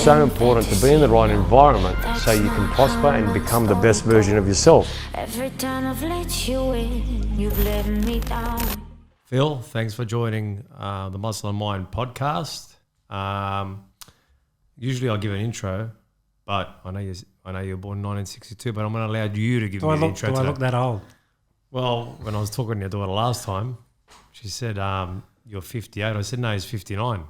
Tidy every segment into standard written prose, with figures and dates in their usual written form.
so important to be in the right environment so you can prosper and become the best version of yourself. Every time I've let you in, you've let me down. Phil, thanks for joining the Muscle and Mind podcast. Usually I give an intro, but I know you were born in 1962, but I'm going to allow you to give me an intro. Do I look that old? Well, when I was talking to your daughter last time, she said, you're 58. I said, no, he's 59.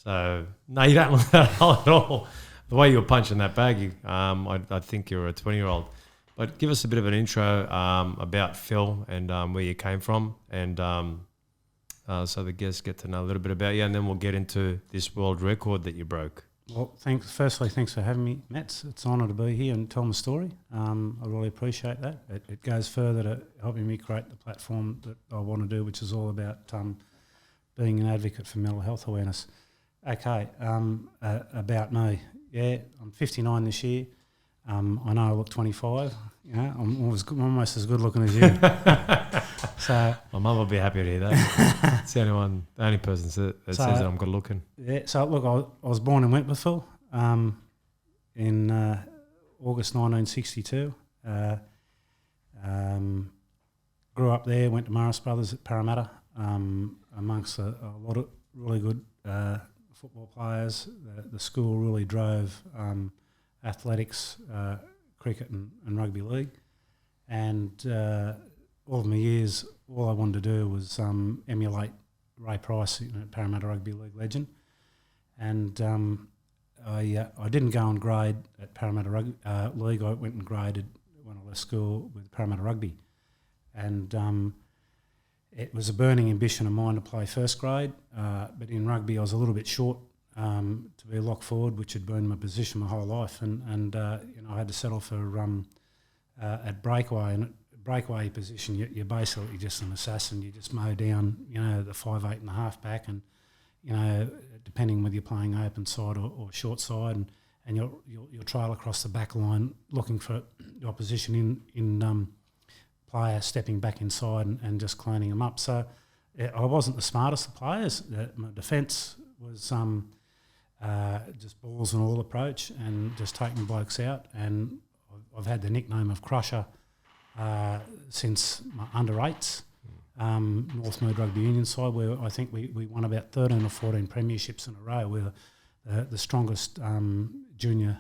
So, no, you don't look that old at all. The way you were punching that bag, I think you're a 20-year-old. But give us a bit of an intro about Phil and where you came from, and so the guests get to know a little bit about you, and then we'll get into this world record that you broke. Well, thanks for having me, Matt. It's an honour to be here and tell my story. I really appreciate that. It goes further to helping me create the platform that I want to do, which is all about being an advocate for mental health awareness. Okay, about me. Yeah, I'm 59 this year. I know I look 25. You know, I'm almost as good looking as you. So my mum will be happy to hear that. It's the only person that says that I'm good looking. Yeah. So look, I was born in Wentworthville in August 1962. Grew up there. Went to Morris Brothers at Parramatta. Amongst a lot of really good football players. The school really drove athletics, cricket and rugby league. And all of my years, all I wanted to do was emulate Ray Price, Parramatta Rugby League legend. And I didn't go and grade at Parramatta League. I went and graded when I left school with Parramatta Rugby. And it was a burning ambition of mine to play first grade, but in rugby I was a little bit short to be a lock forward, which had been my position my whole life, and I had to settle for at breakaway. And at breakaway position, you're basically just an assassin. You just mow down, the 5'8" and a half back, and depending whether you're playing open side or short side, and you'll trail across the back line looking for the opposition in player stepping back inside and just cleaning them up. So I wasn't the smartest of players. My defence was just balls and all approach and just taking blokes out. And I've had the nickname of Crusher since my under-8s, North Mood Rugby Union side, where I think we won about 13 or 14 premierships in a row. We're the strongest junior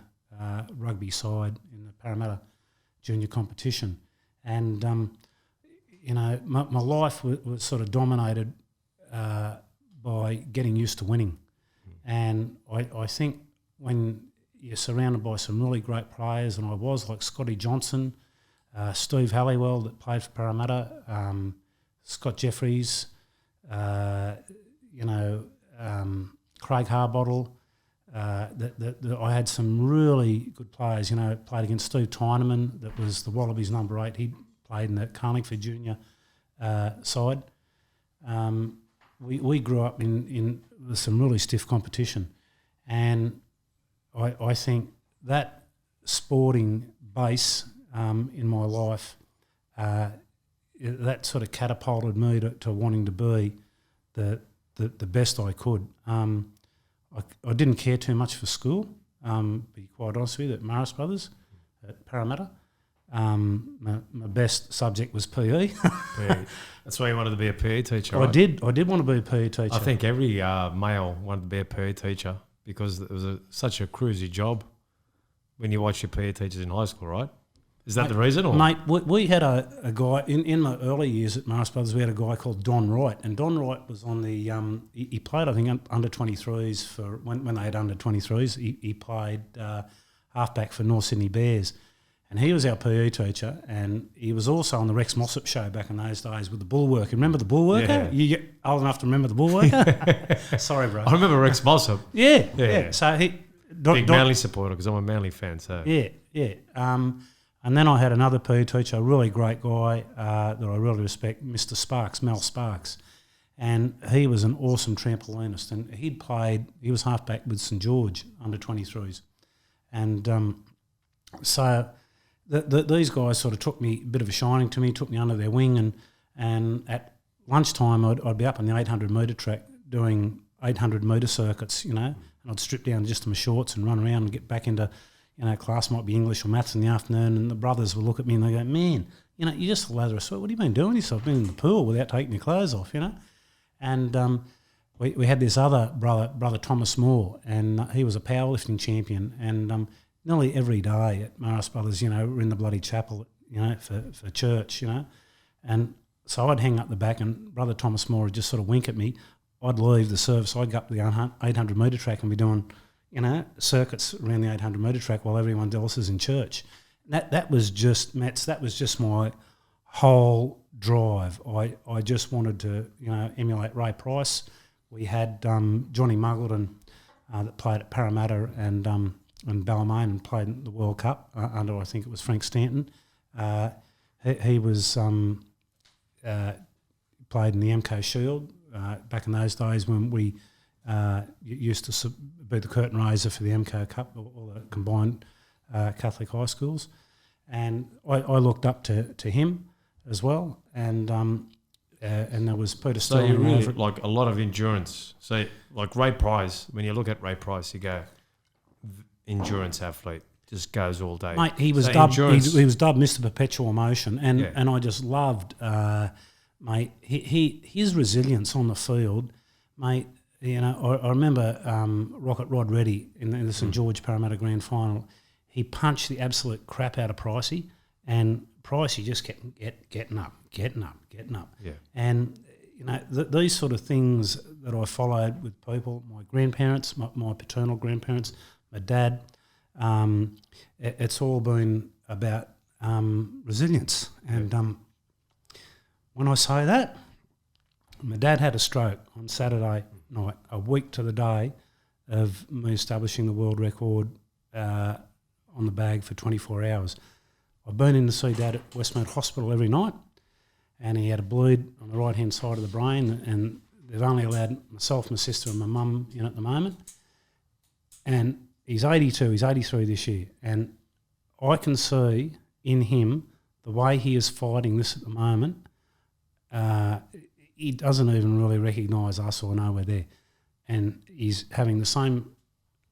rugby side in the Parramatta junior competition. And, my life was sort of dominated by getting used to winning. And I think when you're surrounded by some really great players, and I was, like Scotty Johnson, Steve Halliwell that played for Parramatta, Scott Jeffries, Craig Harbottle, I had some really good players. Played against Steve Tyneman, that was the Wallabies number 8. He played in the Carlingford junior side. We grew up in with some really stiff competition, and I think that sporting base in my life that sort of catapulted me to wanting to be the best I could. I didn't care too much for school, be quite honest with you, at Morris Brothers, at Parramatta. My best subject was PE. PE. That's why you wanted to be a PE teacher, right? I did want to be a PE teacher. I think every male wanted to be a PE teacher because it was such a cruisy job when you watch your PE teachers in high school, right? Is that the reason? Or? Mate, we had a guy, in my early years at Morris Brothers, we had a guy called Don Wright, and Don Wright was on the, he played, I think, under 23s for, when they had under 23s, he played halfback for North Sydney Bears, and he was our PE teacher, and he was also on the Rex Mossop show back in those days with the Bullworker. Remember the Bullworker? Yeah. You get old enough to remember the Bullworker? Sorry, bro. I remember Rex Mossop. Yeah. So he... Big Manly supporter because I'm a Manly fan, so... Yeah. And then I had another PE teacher, a really great guy that I really respect, Mr. Sparks, Mel Sparks. And he was an awesome trampolinist. And he was halfback with St George under 23s. And so these guys sort of took me, a bit of a shining to me, took me under their wing. And at lunchtime, I'd be up on the 800 metre track doing 800 metre circuits, and and I'd strip down just to my shorts and run around and get back into, class might be English or maths in the afternoon, and the brothers would look at me and they go, man, you're just a lather of sweat. What have you been doing yourself? Been in the pool without taking your clothes off, And we had this other brother Thomas Moore, and he was a powerlifting champion, and nearly every day at Maris Brothers, we're in the bloody chapel, for church, and so I'd hang up the back, and Brother Thomas Moore would just sort of wink at me. I'd leave the service, I'd go up to the 800 metre track and be doing, circuits around the 800 metre track while everyone else is in church. That was just, Mats, that was just my whole drive. I just wanted to, emulate Ray Price. We had Johnny Muggleton that played at Parramatta and Balmain and played in the World Cup under, I think it was Frank Stanton. He was played in the MCO Shield back in those days when we used to be the curtain raiser for the MCO Cup, or the combined Catholic high schools. And I looked up to him as well, and there was Peter Sterling. So you really like a lot of endurance. So like Ray Price, when you look at Ray Price, you go, endurance athlete, just goes all day. Mate, he was dubbed Mr. Perpetual Motion, and I just loved, mate, his resilience on the field, mate. I remember Rocket Rod Reddy in the St George Parramatta Grand Final. He punched the absolute crap out of Pricey, and Pricey just kept getting up. Yeah. And these sort of things that I followed with people, my grandparents, my paternal grandparents, my dad, it's all been about resilience. And when I say that, my dad had a stroke on Saturday night, a week to the day of me establishing the world record on the bag for 24 hours. I've been in to see Dad at Westmead Hospital every night, and he had a bleed on the right-hand side of the brain, and they've only allowed myself, my sister and my mum in at the moment. And he's 82, he's 83 this year, and I can see in him the way he is fighting this at the moment. He doesn't even really recognise us or know we're there. And he's having the same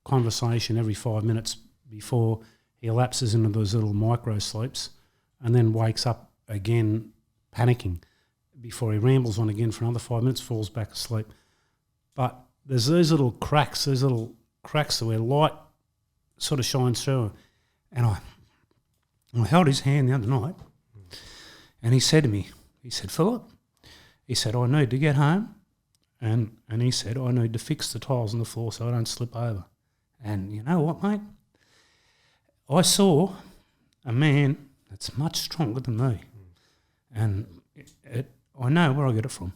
conversation every 5 minutes before he lapses into those little micro sleeps, and then wakes up again panicking before he rambles on again for another 5 minutes, falls back asleep. But there's these little cracks where light sort of shines through. And I held his hand the other night, and he said to me, Philip, he said, I need to get home, and he said, I need to fix the tiles on the floor so I don't slip over. And you know what, mate? I saw a man that's much stronger than me, and I know where I get it from.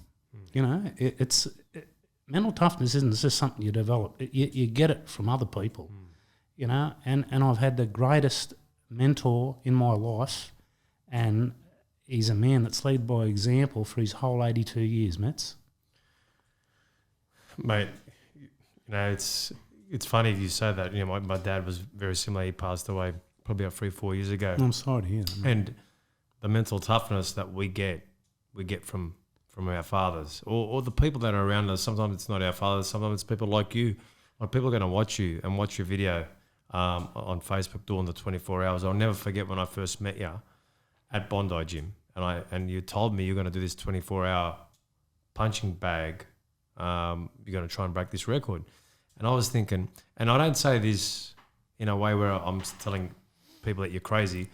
Mental toughness isn't just something you develop. You get it from other people, and I've had the greatest mentor in my life, and he's a man that's led by example for his whole 82 years, Mats. Mate, it's funny you say that. My dad was very similar. He passed away probably about 3-4 years ago. I'm sorry to hear that. And the mental toughness that we get from our fathers or the people that are around us. Sometimes it's not our fathers. Sometimes it's people like you. Like people are going to watch you and watch your video on Facebook doing the 24 hours. I'll never forget when I first met you at Bondi Gym, and you told me you're going to do this 24-hour punching bag. You're going to try and break this record. And I was thinking, and I don't say this in a way where I'm telling people that you're crazy,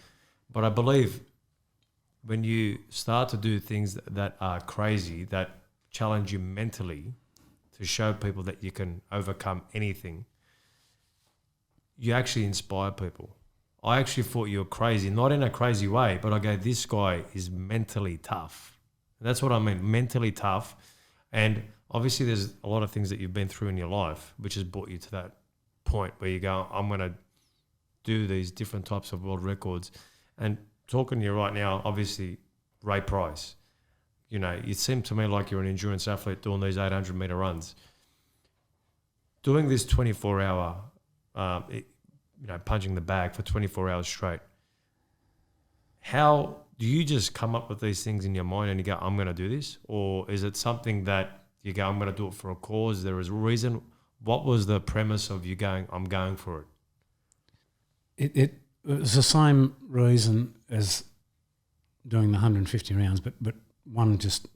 but I believe when you start to do things that are crazy, that challenge you mentally to show people that you can overcome anything, you actually inspire people. I actually thought you were crazy, not in a crazy way, but I go, this guy is mentally tough. And that's what I mean, mentally tough. And obviously there's a lot of things that you've been through in your life which has brought you to that point where you go, I'm going to do these different types of world records. And talking to you right now, obviously, Ray Price, it seemed to me like you're an endurance athlete doing these 800-metre runs. Doing this 24-hour, punching the bag for 24 hours straight, how do you just come up with these things in your mind and you go, I'm going to do this? Or is it something that you go, I'm going to do it for a cause? There is a reason What was the premise of you going, I'm going for it? It was the same reason as doing the 150 rounds, but one just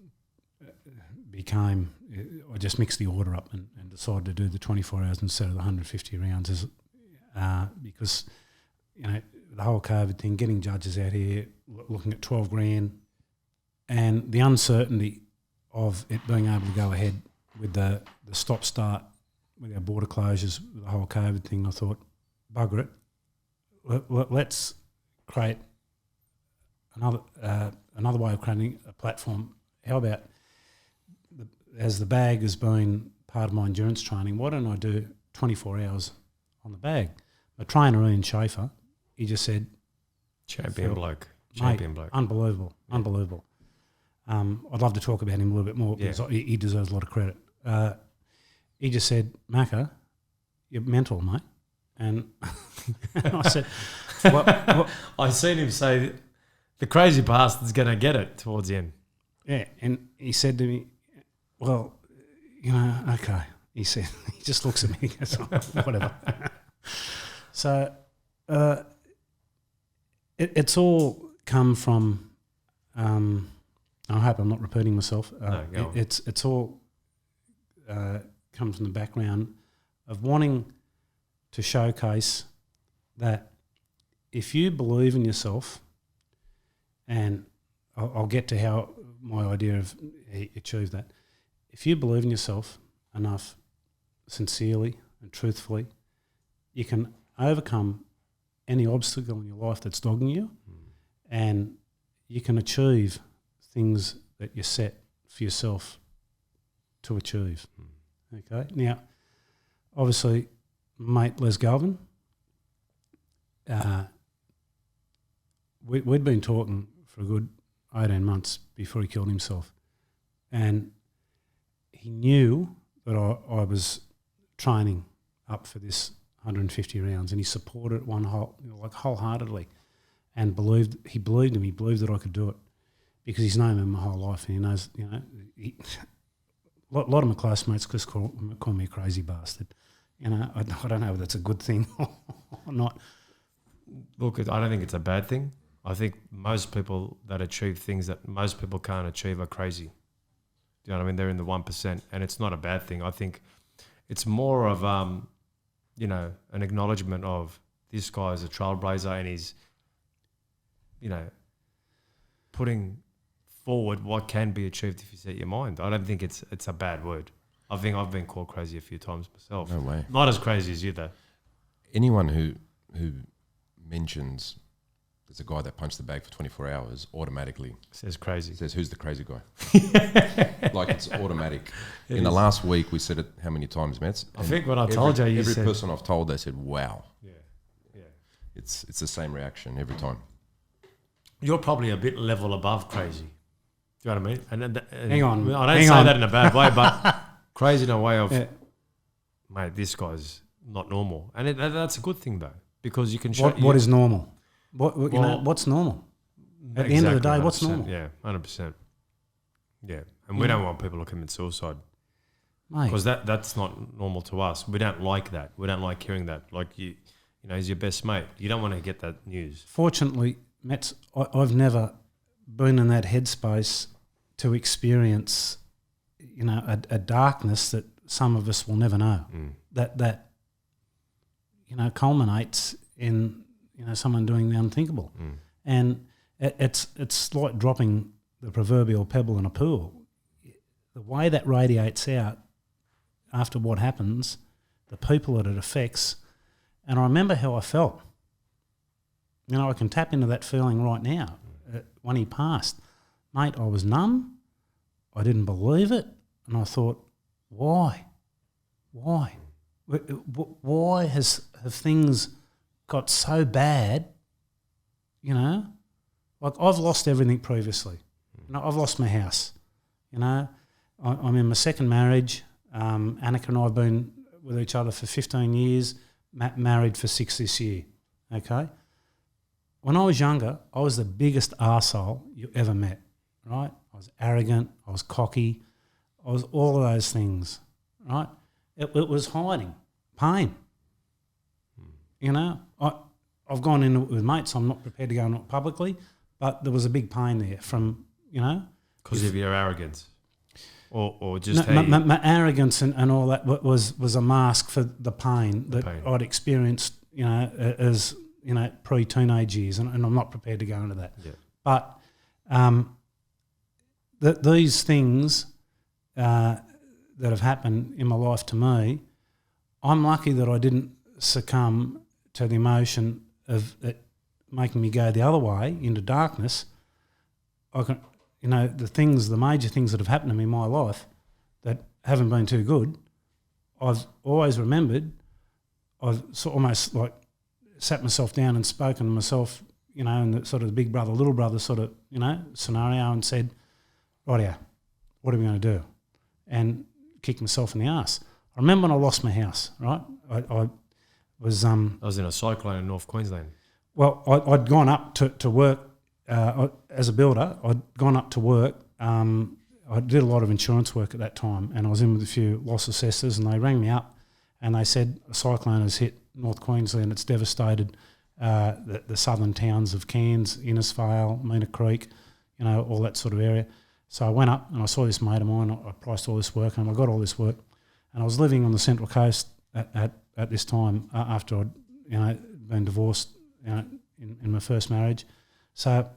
became, I just mixed the order up and decided to do the 24 hours instead of the 150 rounds because, the whole COVID thing, getting judges out here, looking at 12 grand and the uncertainty of it being able to go ahead with the stop-start, with our border closures, with the whole COVID thing, I thought, bugger it, let's create another way of creating a platform. How about, as the bag has been part of my endurance training, why don't I do 24 hours on the bag? My trainer, Ian Schaffa, he just said... Champion bloke. Unbelievable. I'd love to talk about him a little bit more because he deserves a lot of credit. He just said, Macca, you're mental, mate. And I said... I seen him say, the crazy bastard's going to get it towards the end. Yeah, and he said to me, well, okay. He said, he just looks at me and goes, oh, whatever. So it's all come from, I hope I'm not repeating myself. No, go on. It's all come from the background of wanting to showcase that if you believe in yourself, and I'll get to how my idea of achieve that. If you believe in yourself enough, sincerely and truthfully, you can overcome any obstacle in your life that's dogging you, and you can achieve things that you set for yourself to achieve. Okay. Now, obviously, mate Les Galvin, we'd been talking for a good 18 months before he killed himself, and he knew that I was training up for this 150 rounds, and he supported it wholeheartedly, and he believed in me, believed that I could do it, because he's known me my whole life, and he knows, a lot of my classmates just call me a crazy bastard. I don't know if that's a good thing or not. Look, I don't think it's a bad thing. I think most people that achieve things that most people can't achieve are crazy. Do you know what I mean? They're in the 1%, and it's not a bad thing. I think it's more of, an acknowledgement of this guy is a trailblazer, and he's, putting forward what can be achieved if you set your mind. I don't think it's a bad word. I think I've been called crazy a few times myself. No way. Not as crazy as you, though. Anyone who mentions there's a guy that punched the bag for 24 hours automatically says crazy. Says, who's the crazy guy? Like, it's automatic. In the last week, we said it how many times, Mets? I think when I told you, you every said... Every person I've told, they said, wow. Yeah. It's the same reaction every time. You're probably a bit level above crazy. Do you know what I mean? And hang on. I don't say that in a bad way, but crazy in a way of, mate, this guy's not normal. And that's a good thing, though, because you can show... What is normal? What's normal? At the end of the day, what's normal? Yeah, 100%. Yeah, and we don't want people to commit suicide. Mate. Because that's not normal to us. We don't like that. We don't like hearing that. Like, he's your best mate. You don't want to get that news. Fortunately, Mets, I've never been in that headspace to experience, a darkness that some of us will never know. That culminates in someone doing the unthinkable, and it's like dropping the proverbial pebble in a pool. The way that radiates out after what happens, the people that it affects, and I remember how I felt. I can tap into that feeling right now. When he passed, mate, I was numb. I didn't believe it, and I thought, why? Why have things got so bad? Like, I've lost everything previously. I've lost my house. I'm in my second marriage. Annika and I have been with each other for 15 years, married for 6 this year. Okay. When I was younger, I was the biggest arsehole you ever met, right? I was arrogant, I was cocky, I was all of those things, right? It was hiding pain. You know, I've gone in with mates. I'm not prepared to go in it publicly, but there was a big pain there from, you know. Because of your arrogance? Or just my arrogance and all that was a mask for the pain that I'd experienced, you know, as, you know, pre-teenage years, and I'm not prepared to go into that. Yeah. But these things that have happened in my life to me, I'm lucky that I didn't succumb to the emotion of it making me go the other way into darkness. I can, you know, the major things that have happened to me in my life that haven't been too good, I've always remembered. I've almost like sat myself down and spoken to myself, you know, in the sort of the big brother, little brother sort of, you know, scenario, and said, rightio, what are we going to do? And kicked myself in the arse. I remember when I lost my house, right? I was in a cyclone in North Queensland. Well, I'd gone up to work as a builder. I'd gone up to work. I did a lot of insurance work at that time, and I was in with a few loss assessors, and they rang me up and they said a cyclone has hit North Queensland. It's devastated the southern towns of Cairns, Innisfail, Meena Creek, you know, all that sort of area. So I went up and I saw this mate of mine. I priced all this work and I got all this work. And I was living on the Central Coast at this time after I'd, you know, been divorced, you know, in my first marriage. So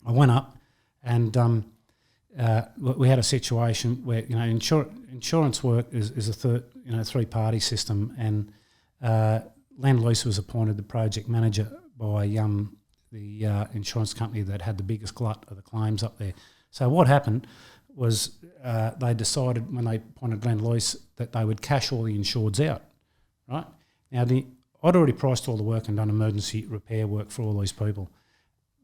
I went up and we had a situation where, you know, insurance work is a three-party system, and Land Lease was appointed the project manager by the insurance company that had the biggest glut of the claims up there. So what happened was they decided when they appointed Land Lease that they would cash all the insureds out, right? Now, I'd already priced all the work and done emergency repair work for all these people.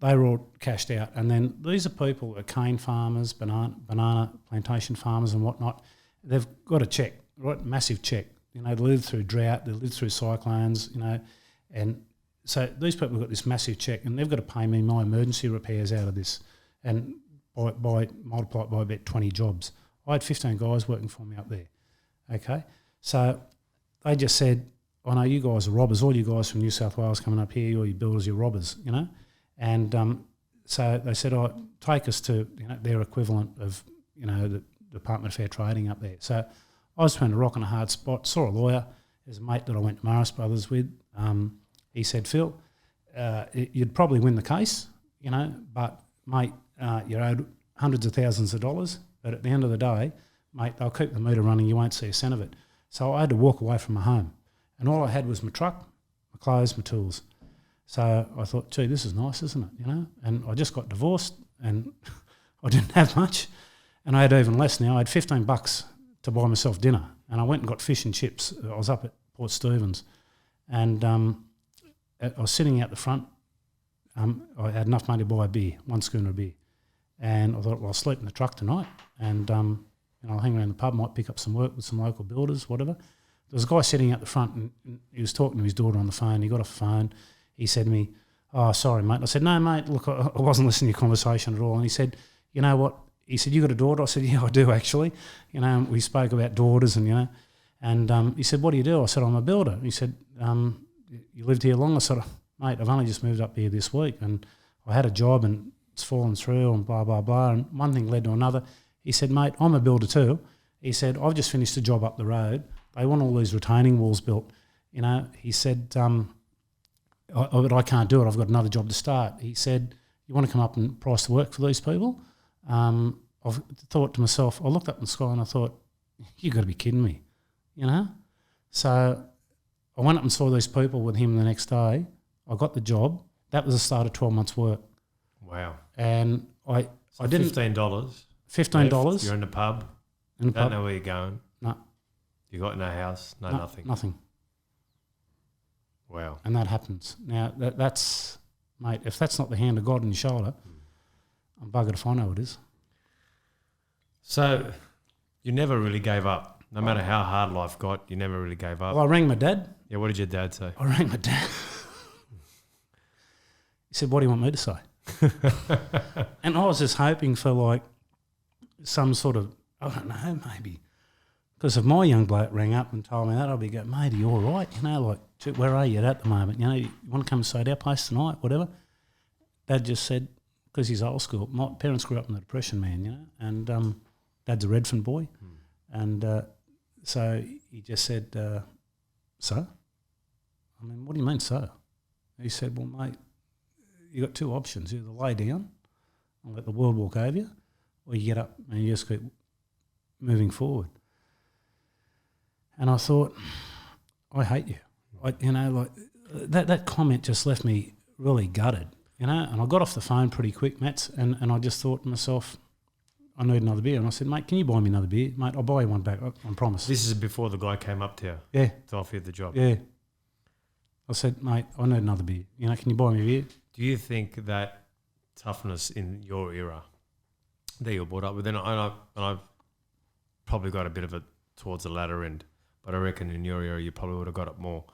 They were all cashed out. And then these are people, cane farmers, banana plantation farmers and whatnot. They've got a check, right? Massive check. You know, they lived through drought, they lived through cyclones, you know, and so these people have got this massive check and they've got to pay me my emergency repairs out of this, and by multiply it by about 20 jobs. I had 15 guys working for me up there, okay? So they just said, I know you guys are robbers, all you guys from New South Wales coming up here, all you builders, you're robbers, you know? And so they said, take us to, you know, their equivalent of, you know, the Department of Fair Trading up there. So I was between a rock and a hard spot, saw a lawyer. There's a mate that I went to Morris Brothers with. He said, Phil, you'd probably win the case, you know, but, mate, you're owed hundreds of thousands of dollars, but at the end of the day, mate, they'll keep the meter running, you won't see a cent of it. So I had to walk away from my home. And all I had was my truck, my clothes, my tools. So I thought, gee, this is nice, isn't it, you know? And I just got divorced and I didn't have much. And I had even less now. I had $15 to buy myself dinner. And I went and got fish and chips. I was up at Port Stephens. And I was sitting out the front. I had enough money to buy a beer, one schooner of beer. And I thought, well, I'll sleep in the truck tonight. And you know, I'll hang around the pub, might pick up some work with some local builders, whatever. There was a guy sitting out the front and he was talking to his daughter on the phone. He got off the phone. He said to me, oh, sorry, mate. I said, no, mate, look, I wasn't listening to your conversation at all. And he said, you know what? He said, you got a daughter? I said, yeah, I do actually. You know, we spoke about daughters and, you know. And he said, what do you do? I said, I'm a builder. He said, you lived here long? I said, mate, I've only just moved up here this week and I had a job and it's fallen through and blah, blah, blah. And one thing led to another. He said, mate, I'm a builder too. He said, I've just finished a job up the road. They want all these retaining walls built. You know, he said, but I can't do it. I've got another job to start. He said, you want to come up and price the work for these people? I've thought to myself, I looked up in the sky and I thought, you've got to be kidding me, you know? So I went up and saw these people with him the next day. I got the job. That was the start of 12 months' work. Wow. And I didn't... $15. $15. You're in the pub. Don't know where you're going. No. You got no house, nothing. Nothing. Wow. And that happens. Now, that's, mate, if that's not the hand of God on your shoulder, I'm buggered if I know it is. So you never really gave up. No matter how hard life got, you never really gave up. Well, I rang my dad. Yeah, what did your dad say? I rang my dad. He said, what do you want me to say? And I was just hoping for like some sort of, I don't know, maybe Because if my young bloke rang up and told me that, I'd be going, mate, are you all right? You know, like, "Gee, where are you at the moment? You know, you want to come and stay at our place tonight, whatever?" Dad just said, because he's old school, my parents grew up in the Depression, man, you know, and Dad's a Redfern boy. And so he just said, "So?" I mean, "What do you mean, so?" He said, "Well, mate, you got two options. You either lay down and let the world walk over you, or you get up and you just keep moving forward." And I thought, I hate you. That comment just left me really gutted, you know. And I got off the phone pretty quick, Mats, and I just thought to myself, I need another beer. And I said, "Mate, can you buy me another beer?" "Mate, I'll buy you one back, I promise." This is before the guy came up to you Yeah, to offer you the job. yeah. I said, "Mate, I need another beer. You know, can you buy me a beer?" Do you think that toughness in your era that you're brought up with, and I've probably got a bit of it towards the latter end, but I reckon in your era you probably would have got it more.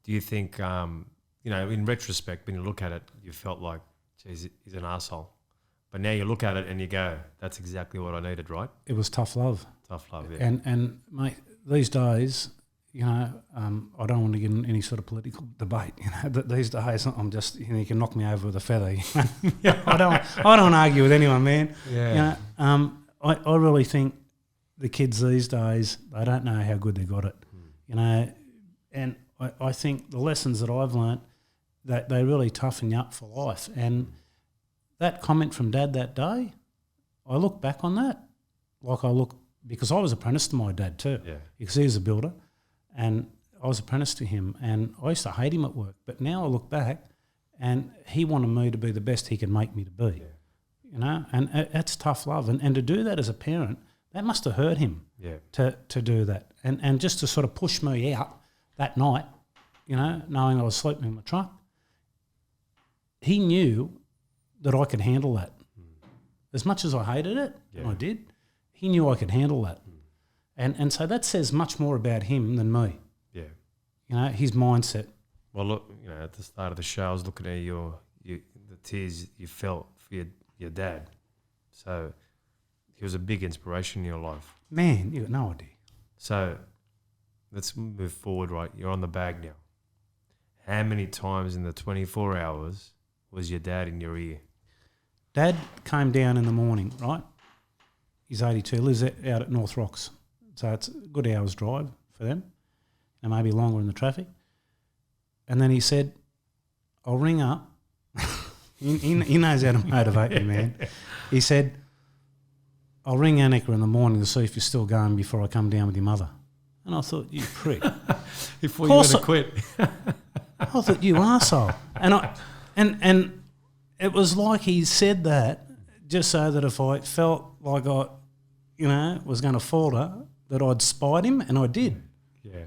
Do you think, in retrospect, when you look at it, you felt like, geez, he's an arsehole. But now you look at it and you go, that's exactly what I needed, right? It was tough love. Tough love, yeah. And mate, these days, you know, I don't want to get in any sort of political debate. You know, but these days I'm just, you know, you can knock me over with a feather. You know? I don't argue with anyone, man. Yeah. You know, I really think the kids these days, they don't know how good they got it. You know, and I think the lessons that I've learnt, that they really toughen you up for life. And that comment from Dad that day, I look back on that because I was apprenticed to my dad too. Yeah. Because he was a builder, and I was apprenticed to him, and I used to hate him at work. But now I look back, and he wanted me to be the best he could make me to be. Yeah. You know, and that's tough love. And to do that as a parent, that must have hurt him. Yeah. To do that, and just to sort of push me out that night, you know, knowing I was sleeping in the truck. He knew that I could handle that. As much as I hated it, and I did, he knew I could handle that. And so that says much more about him than me. Yeah. You know, his mindset. Well, look, you know, at the start of the show, I was looking at the tears you felt for your dad. So he was a big inspiration in your life. Man, you got no idea. So let's move forward, right? You're on the bag now. How many times in the 24 hours was your dad in your ear? Dad came down in the morning, right? He's 82, lives out at North Rocks. So it's a good hour's drive for them, and maybe longer in the traffic. And then he said, "I'll ring up." he knows how to motivate me, man. He said, "I'll ring Annika in the morning to see if you're still going before I come down with your mother." And I thought, you prick. Before you were going to quit. I thought, you arsehole. And it was like he said that just so that if I felt like I, you know, was going to falter, that I'd spied him, and I did. Yeah.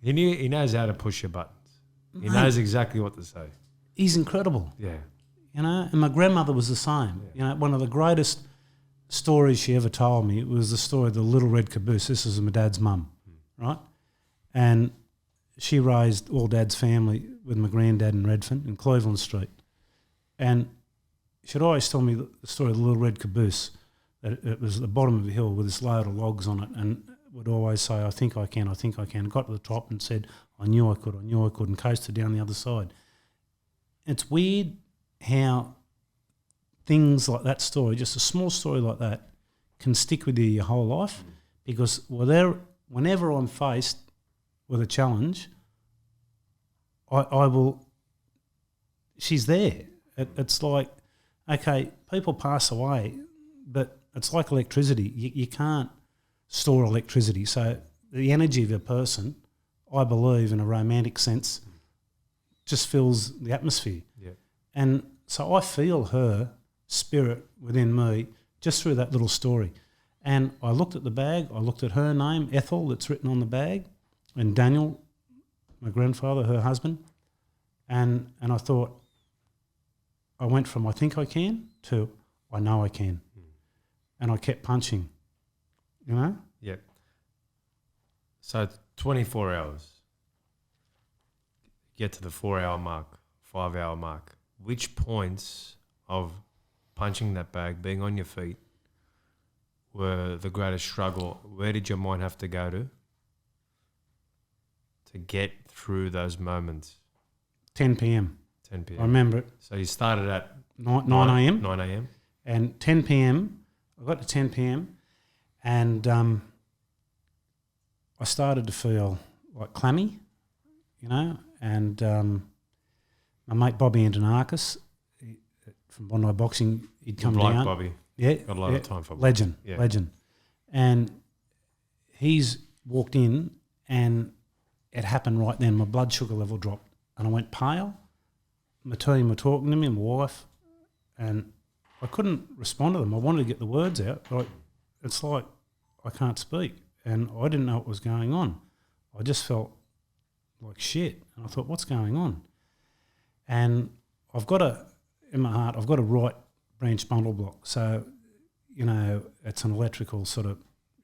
He knows how to push your buttons. He knows exactly what to say. He's incredible. Yeah. You know, and my grandmother was the same. Yeah. You know, one of the greatest stories she ever told me was the story of the little red caboose. This was my dad's mum, right? And she raised all Dad's family with my granddad in Redfern in Cleveland Street. And she'd always tell me the story of the little red caboose, that it was at the bottom of a hill with this load of logs on it, and would always say, I think I can. Got to the top and said, I knew I could, and coasted down the other side. It's weird how things like that story, just a small story like that, can stick with you your whole life, because whenever I'm faced with a challenge, I will, she's there. It's like, okay, people pass away, but it's like electricity. You can't store electricity. So the energy of a person, I believe, in a romantic sense, just fills the atmosphere. Yeah. And so I feel her spirit within me just through that little story. And I looked at the bag, I looked at her name, Ethel, that's written on the bag, and Daniel, my grandfather, her husband, and I thought, I went from I think I can to I know I can. And I kept punching, you know? Yeah. So 24 hours. Get to the 4-hour mark, 5-hour mark. Which points of punching that bag, being on your feet, were the greatest struggle? Where did your mind have to go to get through those moments? 10 p.m. 10 p.m. I remember it. So you started at 9 a.m. 9 a.m. And 10 p.m., I got to 10 p.m. and I started to feel like clammy, you know, and my mate Bobby Antonakis from Bondi Boxing, he'd come like down. Bobby. Yeah. Got a lot of time for Bobby. Legend. And he's walked in and it happened right then. My blood sugar level dropped and I went pale. My team were talking to me, my wife, and I couldn't respond to them. I wanted to get the words out, but it's like I can't speak and I didn't know what was going on. I just felt like shit and I thought, what's going on? And in my heart, I've got a right branch bundle block. So, you know, it's an electrical sort of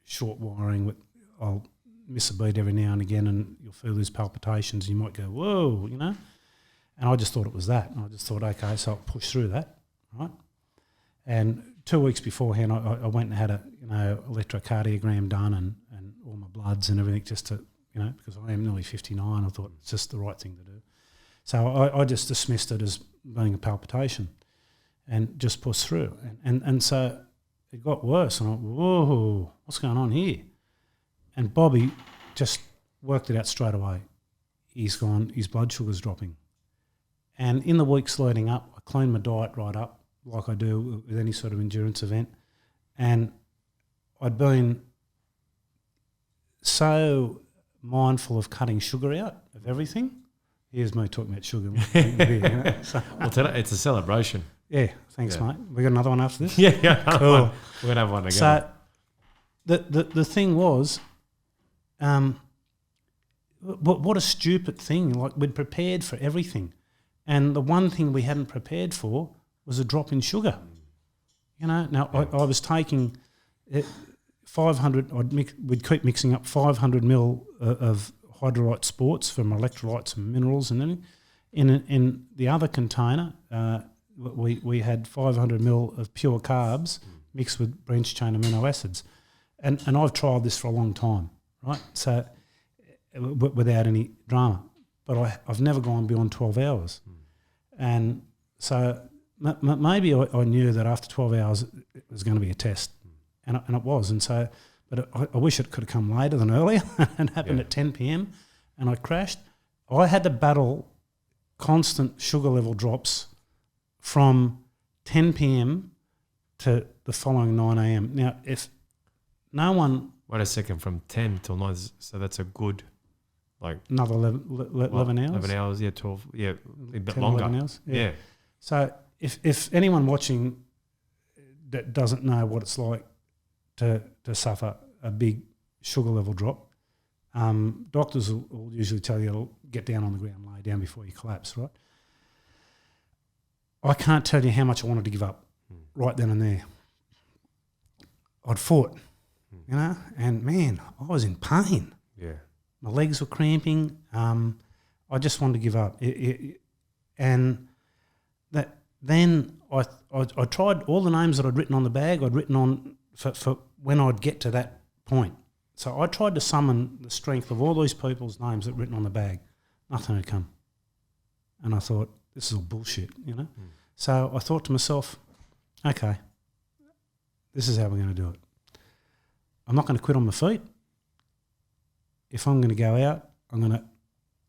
short wiring with, I'll miss a beat every now and again and you'll feel these palpitations and you might go, whoa, you know. And I just thought it was that. And I just thought, okay, so I'll push through that, right? And 2 weeks beforehand, I went and had a, you know, electrocardiogram done and all my bloods and everything just to, you know, because I am nearly 59, I thought it's just the right thing to do. So I just dismissed it as being a palpitation and just pushed through. And so it got worse and I went, whoa, what's going on here? And Bobby just worked it out straight away. He's gone, his blood sugar's dropping. And in the weeks leading up, I cleaned my diet right up like I do with any sort of endurance event. And I'd been so mindful of cutting sugar out of everything. Here's me talking about sugar. So, Well, today it's a celebration. yeah, thanks, mate. We got another one after this? Yeah. Cool. We're going to have one together. So the thing was, what a stupid thing. Like, we'd prepared for everything. And the one thing we hadn't prepared for was a drop in sugar. You know, now I was taking 500, we'd keep mixing up 500 mil of hydrolyte sports from electrolytes and minerals and everything. In the other container, we had 500 mil of pure carbs mixed with branched chain amino acids. And I've tried this for a long time, right? So without any drama. But I've never gone beyond 12 hours. And so maybe I knew that after 12 hours it was going to be a test. And it was. And so, but I wish it could have come later than earlier and happened at 10 p.m. and I crashed. I had to battle constant sugar level drops from 10 p.m. to the following 9 a.m. Now, if no one... Wait a second, from 10 till 9, so that's a good, like... Another 11 hours? 11 hours, yeah, 12, yeah, a bit 10, longer. 11 hours? Yeah. So if anyone watching that doesn't know what it's like to suffer a big sugar level drop, doctors will usually tell you to get down on the ground, lay down before you collapse, right? I can't tell you how much I wanted to give up right then and there. I'd fought, you know, and man, I was in pain. Yeah. My legs were cramping. I just wanted to give up. And that then I tried all the names that I'd written on the bag, I'd written on for when I'd get to that point. So I tried to summon the strength of all these people's names that were written on the bag. Nothing had come. And I thought, this is all bullshit, you know. So I thought to myself, okay, this is how we're going to do it. I'm not going to quit on my feet. If I'm going to go out, I'm going to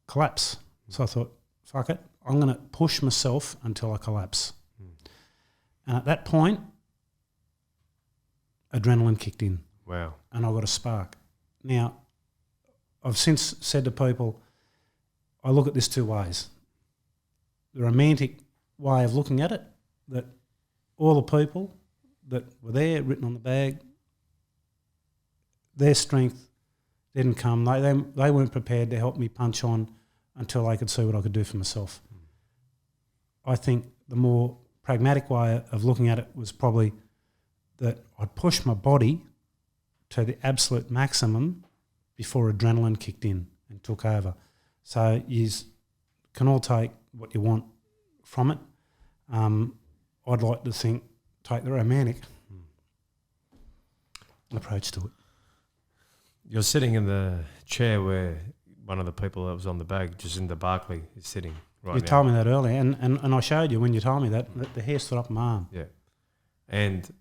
collapse. So I thought, fuck it, I'm going to push myself until I collapse. And at that point, adrenaline kicked in. Wow. And I got a spark. Now, I've since said to people, I look at this two ways. The romantic way of looking at it, that all the people that were there, written on the bag, their strength didn't come. They weren't prepared to help me punch on until they could see what I could do for myself. I think the more pragmatic way of looking at it was probably that I'd push my body to the absolute maximum before adrenaline kicked in and took over. So you can all take what you want from it. I'd like to think, take the romantic. approach to it. You're sitting in the chair where one of the people that was on the bag, Jacinda Barkley, is sitting right You now. told me that earlier, and I showed you when you told me that the hair stood up my arm. Yeah. And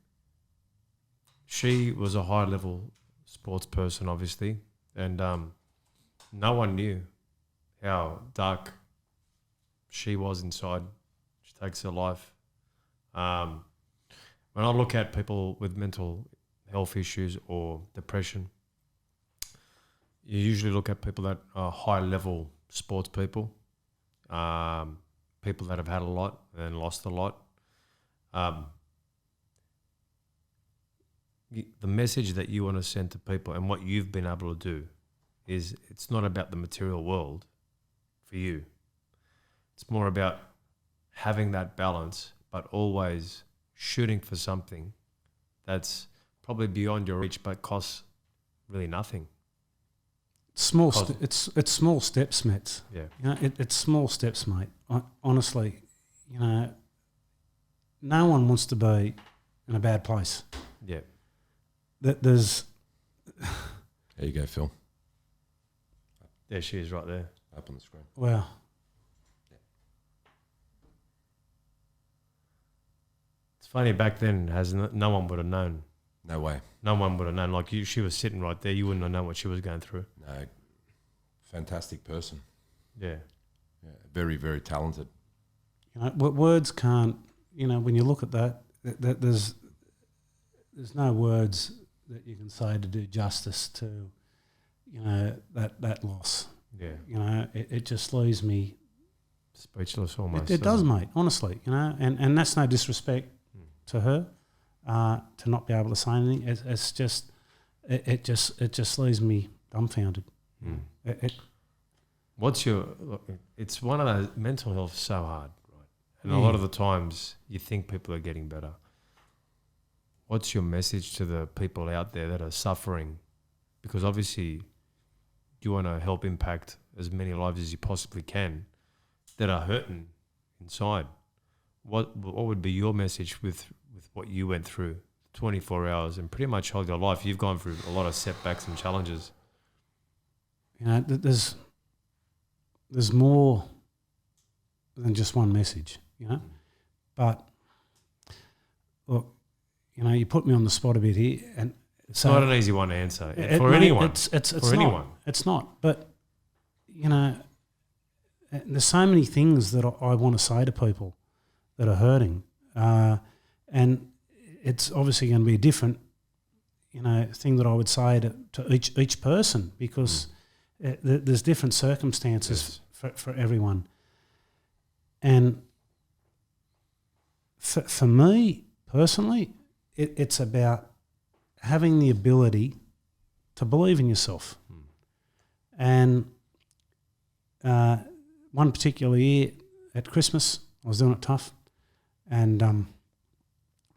she was a high-level sports person, obviously, and no one knew how dark she was inside. She takes her life. When I look at people with mental health issues or depression, you usually look at people that are high-level sports people, people that have had a lot and lost a lot. The message that you want to send to people and what you've been able to do is it's not about the material world for you. It's more about having that balance, but always shooting for something that's probably beyond your reach but costs really nothing. Small, it's small steps, Mets. Yeah. You know, it's small steps, mate. Honestly, you know, no one wants to be in a bad place. Yeah. There's There you go, Phil. There she is right there. Up on the screen. wow. It's funny, back then, no one would have known. No way. No one would have known. Like she was sitting right there. You wouldn't have known what she was going through. No. Fantastic person. Yeah. Yeah. Very, very talented. You know, words can't. You know, when you look at that there's no words that you can say to do justice to, you know, that loss. Yeah. You know, it just leaves me. Speechless almost. It does, mate. Honestly, you know, and that's no disrespect to her, to not be able to say anything. It's just, it just leaves me dumbfounded. What's your? Look, it's one of those, mental health is so hard, right? And a lot of the times you think people are getting better. What's your message to the people out there that are suffering? Because obviously you want to help impact as many lives as you possibly can that are hurting inside. What would be your message with what you went through 24 hours and pretty much all your life? You've gone through a lot of setbacks and challenges. You know, there's more than just one message, you know. But look, you know, you put me on the spot a bit here, and it's not an easy one to answer for mate, anyone. It's for anyone. It's not. But you know, there's so many things that I want to say to people that are hurting, and it's obviously going to be a different, you know, thing that I would say to each person, because there's different circumstances for everyone. And for me personally, it's about having the ability to believe in yourself. And one particular year at Christmas, I was doing it tough, and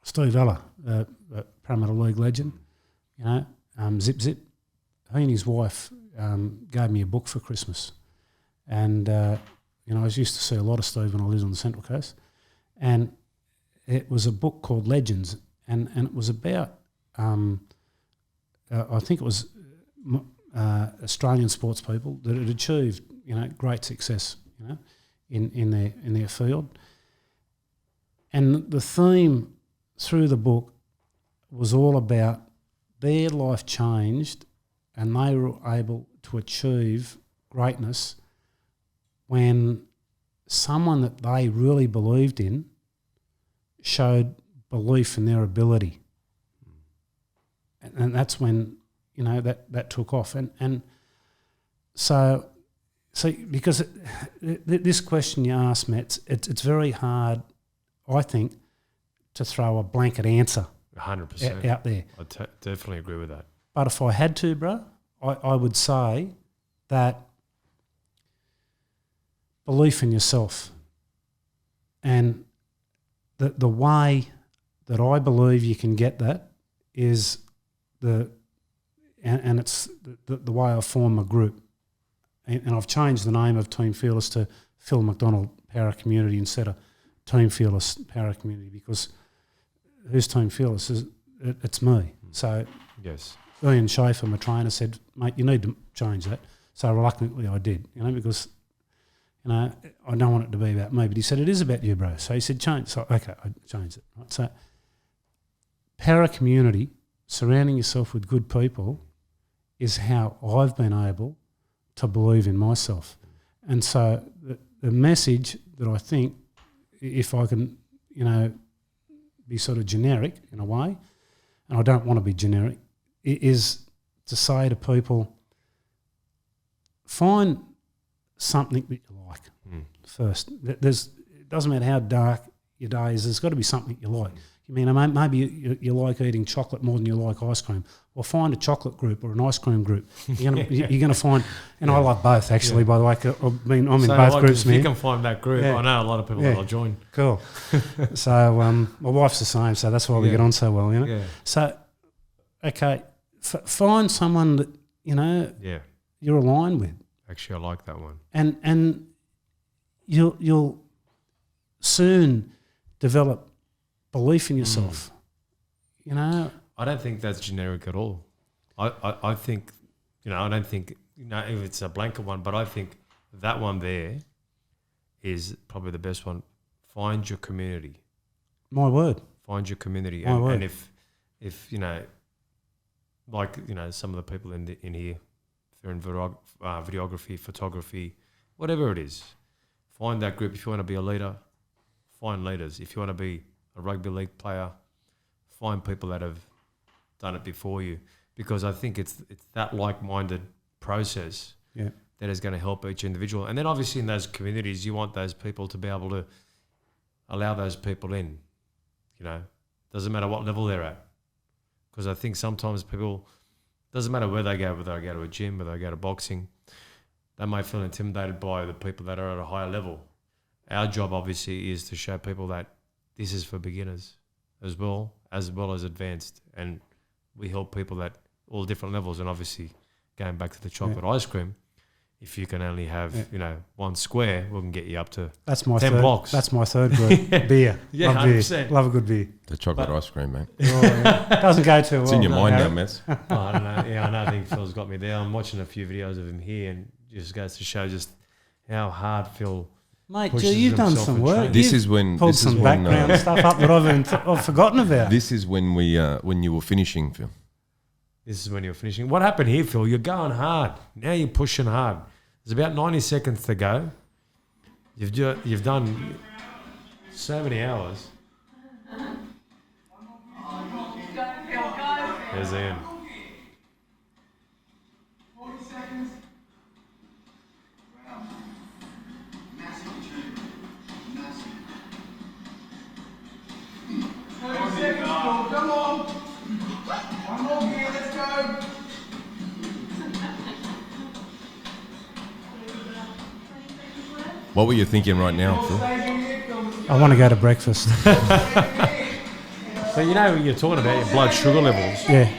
Steve Ella, a Parramatta League legend, you know, Zip, he and his wife gave me a book for Christmas. And, you know, I used to see a lot of Steve when I lived on the Central Coast. And it was a book called Legends, and it was about, I think it was Australian sports people that had achieved, you know, great success, you know, in their field. And the theme through the book was all about their life changed and they were able to achieve greatness when someone that they really believed in showed belief in their ability. And that's when, you know, that took off. And so because this question you asked, Matt, it's very hard, I think, to throw a blanket answer 100% out there. I definitely agree with that. But if I had to, bro, I would say that belief in yourself, and the way that I believe you can get that is it's the way I form a group. And I've changed the name of Team Fearless to Phil Mcdonald Para Community instead of Team Fearless Para Community, because who's Team Fearless? It's me. So Yes. Ian Schaffa, my trainer, said, mate, you need to change that. So reluctantly I did, because, I don't want it to be about me. But he said, it is about you, bro. So he said, change. So, okay, I changed it. Right? So para community, surrounding yourself with good people, is how I've been able to believe in myself. And so the message that I think, if I can, be sort of generic in a way, and I don't want to be generic, is to say to people, find something that you like first. It doesn't matter how dark your day is, there's got to be something you like. Maybe you like eating chocolate more than you like ice cream. Well, find a chocolate group or an ice cream group. You're going to find, and I like both actually. By the way, I'm in both groups. If you can find that group, I know a lot of people that'll join. Cool. So my wife's the same, so that's why we get on so well. Yeah. So, okay, find someone that you're aligned with. Actually, I like that one. And you'll soon develop belief in yourself. I don't think that's generic at all. I think, I don't think, if it's a blanket one, but I think that one there is probably the best one. Find your community. My word. Find your community. My word. And if some of the people in here, if they're in videography, photography, whatever it is, find that group. If you want to be a leader, find leaders. If you want to be a rugby league player, find people that have done it before you, because I think it's that like-minded process that is going to help each individual. And then obviously in those communities, you want those people to be able to allow those people in. Doesn't matter what level they're at, because I think sometimes people, doesn't matter where they go, whether they go to a gym, whether they go to boxing, they may feel intimidated by the people that are at a higher level. Our job obviously is to show people that this is for beginners as well as advanced, and we help people at all different levels. And obviously, going back to the chocolate ice cream, if you can only have one square, we can get you up to 10 blocks. That's my third group. Beer. Yeah, Love 100%. beer. Love a good beer. The chocolate ice cream, mate. Doesn't go too well. It's in your mind now, Mess. I don't know. Yeah, I think Phil's got me there. I'm watching a few videos of him here, and it just goes to show just how hard Phil. Mate, pushes you've done himself some and work. trains. This is when Pulled some background stuff up that I've forgotten about. This is when when you were finishing, Phil. This is when you're finishing. What happened here, Phil? You're going hard. Now you're pushing hard. There's about 90 seconds to go. You've done so many hours. There's Ian. 40 seconds. Massive achievement. Massive. 30 seconds, Paul. Come on. One more gear. Let's go. What were you thinking right now, Phil? I want to go to breakfast. So you're talking about your blood sugar levels. Yeah.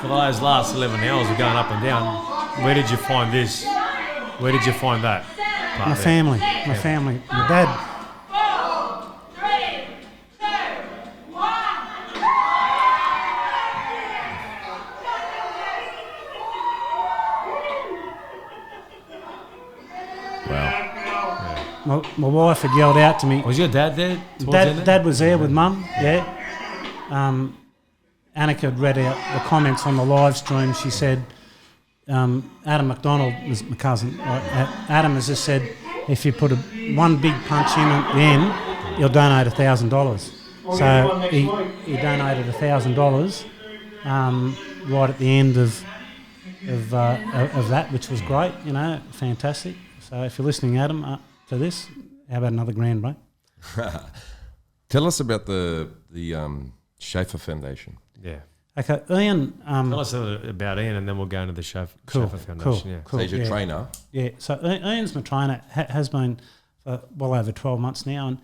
For those last 11 hours of going up and down, where did you find this? Where did you find that? My family. My dad. My wife had yelled out to me. Was your dad there? Dad was there with Mum, yeah. Annika had read out the comments on the live stream. She said, Adam Mcdonald was my cousin. Adam has just said, if you put one big punch in at the end, you'll donate $1,000. So he donated $1,000 right at the end of that, which was great, fantastic. So if you're listening, Adam, to this, how about another grand, mate? Tell us about the Schaffa Foundation. Yeah. Okay, Ian. Tell us about Ian, and then we'll go into the Schaffa Foundation. Cool. So he's your trainer. Yeah, so Ian's my trainer, has been for well over 12 months now.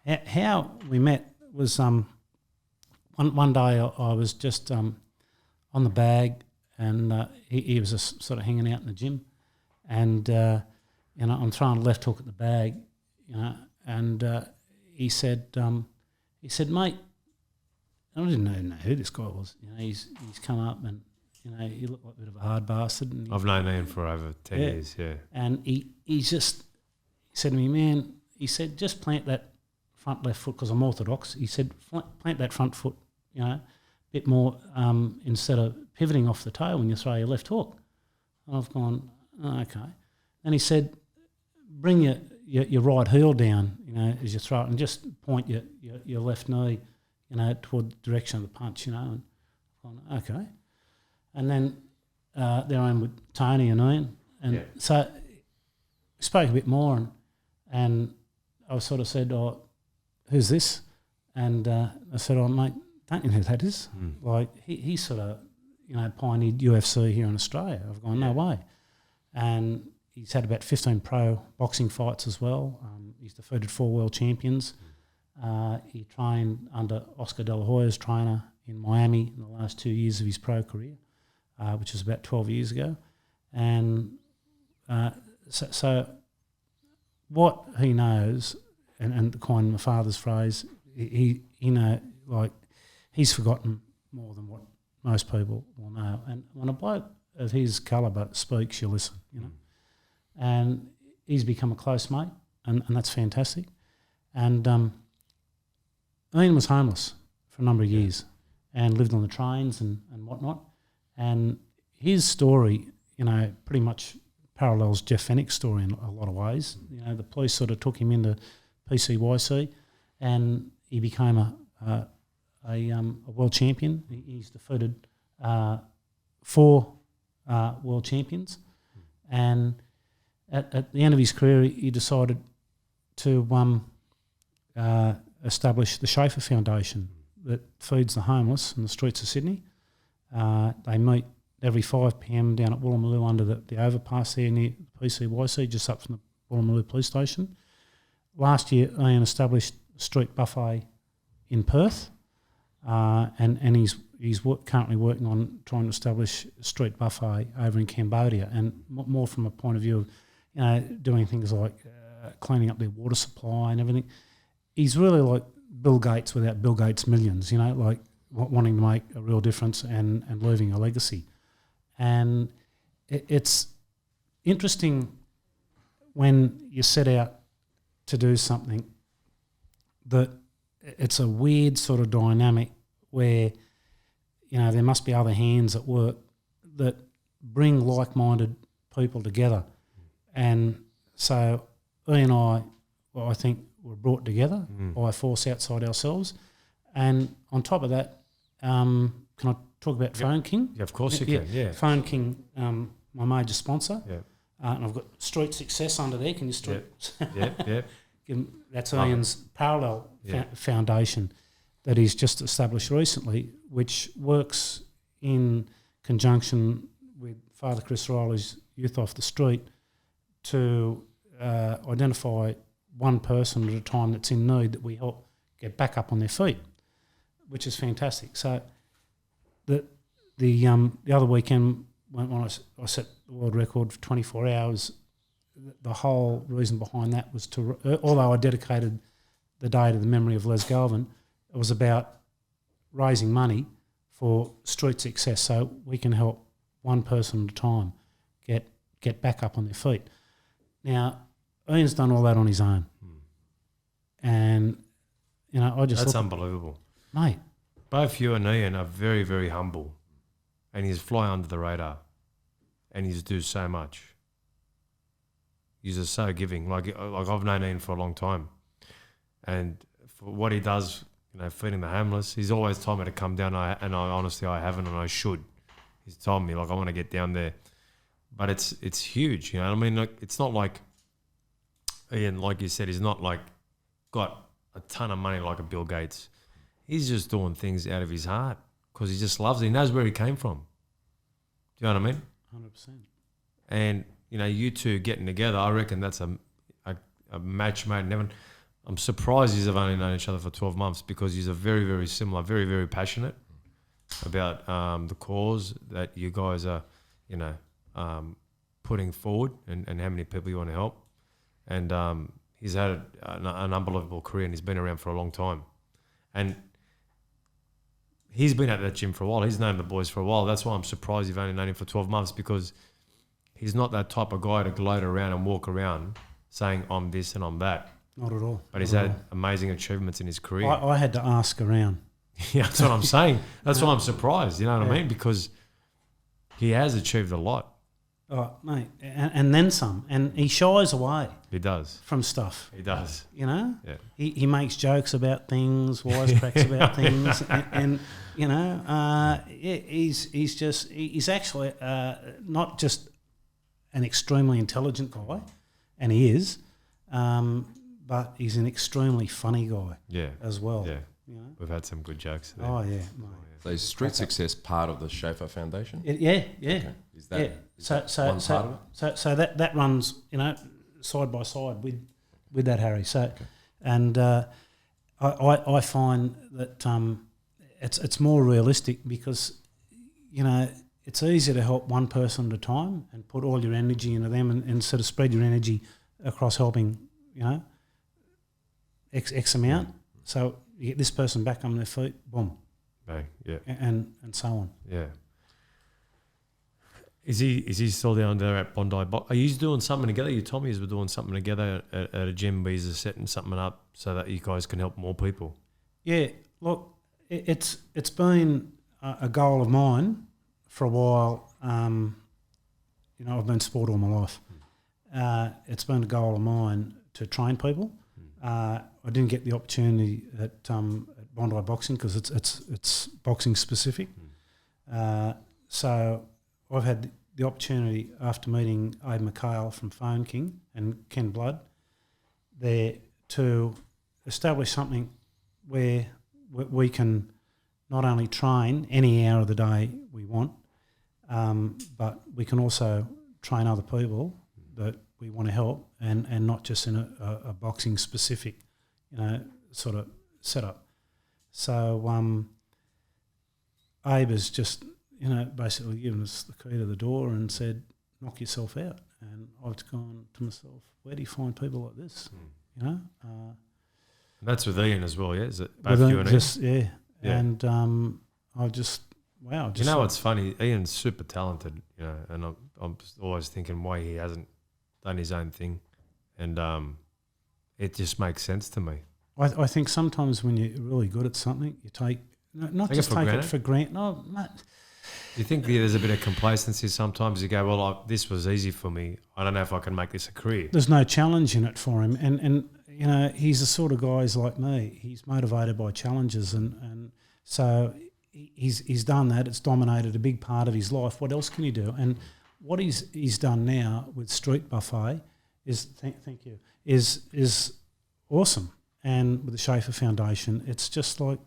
And how we met was one day I was just on the bag, and he was just sort of hanging out in the gym, and I'm throwing a left hook at the bag, and he said, mate, I didn't even know who this guy was. You know, he's come up and, you know, he looked like a bit of a hard bastard. And I've known Ian for over 10 years, yeah. And he said to me, man, he said, just plant that front left foot because I'm orthodox. He said, plant that front foot, you know, a bit more instead of pivoting off the tail when you throw your left hook. And I've gone, oh, okay. And he said, bring your right heel down, you know, as you throw it, and just point your left knee, you know, toward the direction of the punch, you know. And I've gone, okay. And then there I am with Tony and Ian. And so we spoke a bit more, and I sort of said, oh, who's this? And I said, oh, mate, don't you know who that is? Like, he sort of, you know, pioneered UFC here in Australia. I've gone, no way. And he's had about 15 pro boxing fights as well. He's defeated 4 world champions. He trained under Oscar De La Hoya's trainer in Miami in the last 2 years of his pro career, which was about 12 years ago. And so what he knows, and to coin my father's phrase, he know, like, he's forgotten more than what most people will know. And when a bloke of his calibre speaks, you listen, you know. And he's become a close mate, and that's fantastic. And Ian was homeless for a number of years and lived on the trains and whatnot. And his story, you know, pretty much parallels Jeff Fennick's story in a lot of ways. You know, the police sort of took him into PCYC, and he became a world champion. He's defeated 4 world champions, and at the end of his career, he decided to establish the Schaffa Foundation that feeds the homeless in the streets of Sydney. They meet every 5 p.m. down at Woolloomooloo under the overpass there near PCYC, just up from the Woolloomooloo police station. Last year, Ian established a street buffet in Perth, and he's currently working on trying to establish a street buffet over in Cambodia, and more from a point of view of, you know, doing things like cleaning up their water supply and everything. He's really like Bill Gates without Bill Gates' millions, you know, like wanting to make a real difference and leaving a legacy. And it's interesting when you set out to do something that it's a weird sort of dynamic where, you know, there must be other hands at work that bring like-minded people together. And so Ian and I think, were brought together by a force outside ourselves. And on top of that, can I talk about Phone King? Yeah, of course you can, yeah. Phone King, my major sponsor. Yeah. And I've got Street Success under there. Can you Yep. That's Ian's parallel foundation that he's just established recently, which works in conjunction with Father Chris Riley's Youth Off the Street to identify one person at a time that's in need that we help get back up on their feet, which is fantastic. So the other weekend when I set the world record for 24 hours, the whole reason behind that was to, although I dedicated the day to the memory of Les Galvin, it was about raising money for Street Success so we can help one person at a time get back up on their feet. Now, Ian's done all that on his own. And, you know, I just... That's unbelievable. Mate. Both you and Ian are very, very humble. And he's fly under the radar. And he's do so much. He's just so giving. Like I've known Ian for a long time. And for what he does, you know, feeding the homeless, he's always told me to come down, and I honestly, I haven't, and I should. He's told me, like, I want to get down there. But it's huge, you know what I mean? Like, it's not like... Ian, like you said, he's not like got a ton of money like a Bill Gates. He's just doing things out of his heart because he just loves it. He knows where he came from. Do you know what I mean? 100%. And, you know, you two getting together, I reckon that's a match made in heaven. I'm surprised you've only known each other for 12 months because you're very, very similar, very, very passionate about the cause that you guys are, you know, putting forward and how many people you want to help. And he's had an unbelievable career and he's been around for a long time. And he's been at that gym for a while. He's known the boys for a while. That's why I'm surprised you've only known him for 12 months, because he's not that type of guy to gloat around and walk around saying, I'm this and I'm that. Not at all. But he's had amazing achievements in his career. I had to ask around. Yeah, that's what I'm saying. That's why I'm surprised, you know what I mean? Because he has achieved a lot. Oh, mate, and then some. And he shies away He does. from stuff, He does. you know? Yeah. He makes jokes about things, wisecracks about things, and you know, he's actually not just an extremely intelligent guy, and he is, but he's an extremely funny guy Yeah. as well. Yeah. You know? We've had some good jokes there. Oh yeah, mate. So is Street Success part of the Schaffa Foundation? Yeah. Okay. Is that, Yeah. is that one part of it? So that runs, you know, side by side with that, Harry. So, and I find that it's more realistic because, you know, it's easier to help one person at a time and put all your energy into them and sort of spread your energy across helping, you know, X amount. So you get this person back on their feet, boom, Bang. Yeah. and so on. Yeah. Is he still down there at Bondi? Are you doing something together? You told me you were doing something together at a gym where you're setting something up so that you guys can help more people. Yeah, look, it's been a goal of mine for a while. You know, I've been sport all my life. It's been a goal of mine to train people. I didn't get the opportunity at Bondi Boxing because it's boxing specific. So I've had the opportunity after meeting Abe McHale from Phone King and Ken Blood there to establish something where we can not only train any hour of the day we want, but we can also train other people that we want to help and not just in a boxing specific, you know, sort of setup. So Abe has just, you know, basically given us the key to the door and said, knock yourself out. And I've gone to myself, where do you find people like this? You know? And that's with Ian as well, yeah? Is it both With you and just, Ian? Yeah. And I just, wow. You know what's funny? Ian's super talented, you know, and I'm always thinking why he hasn't done his own thing. And it just makes sense to me. I think sometimes when you're really good at something, you take, not Take just it for take granted? it for granted. No, mate. Do you think there's a bit of complacency sometimes? You go, well, this was easy for me. I don't know if I can make this a career. There's no challenge in it for him. And you know, he's the sort of guy who's like me. He's motivated by challenges. And so he's done that. It's dominated a big part of his life. What else can he do? And what he's done now with Street Buffet is, thank you, is awesome. And with the Schaffa Foundation, it's just like,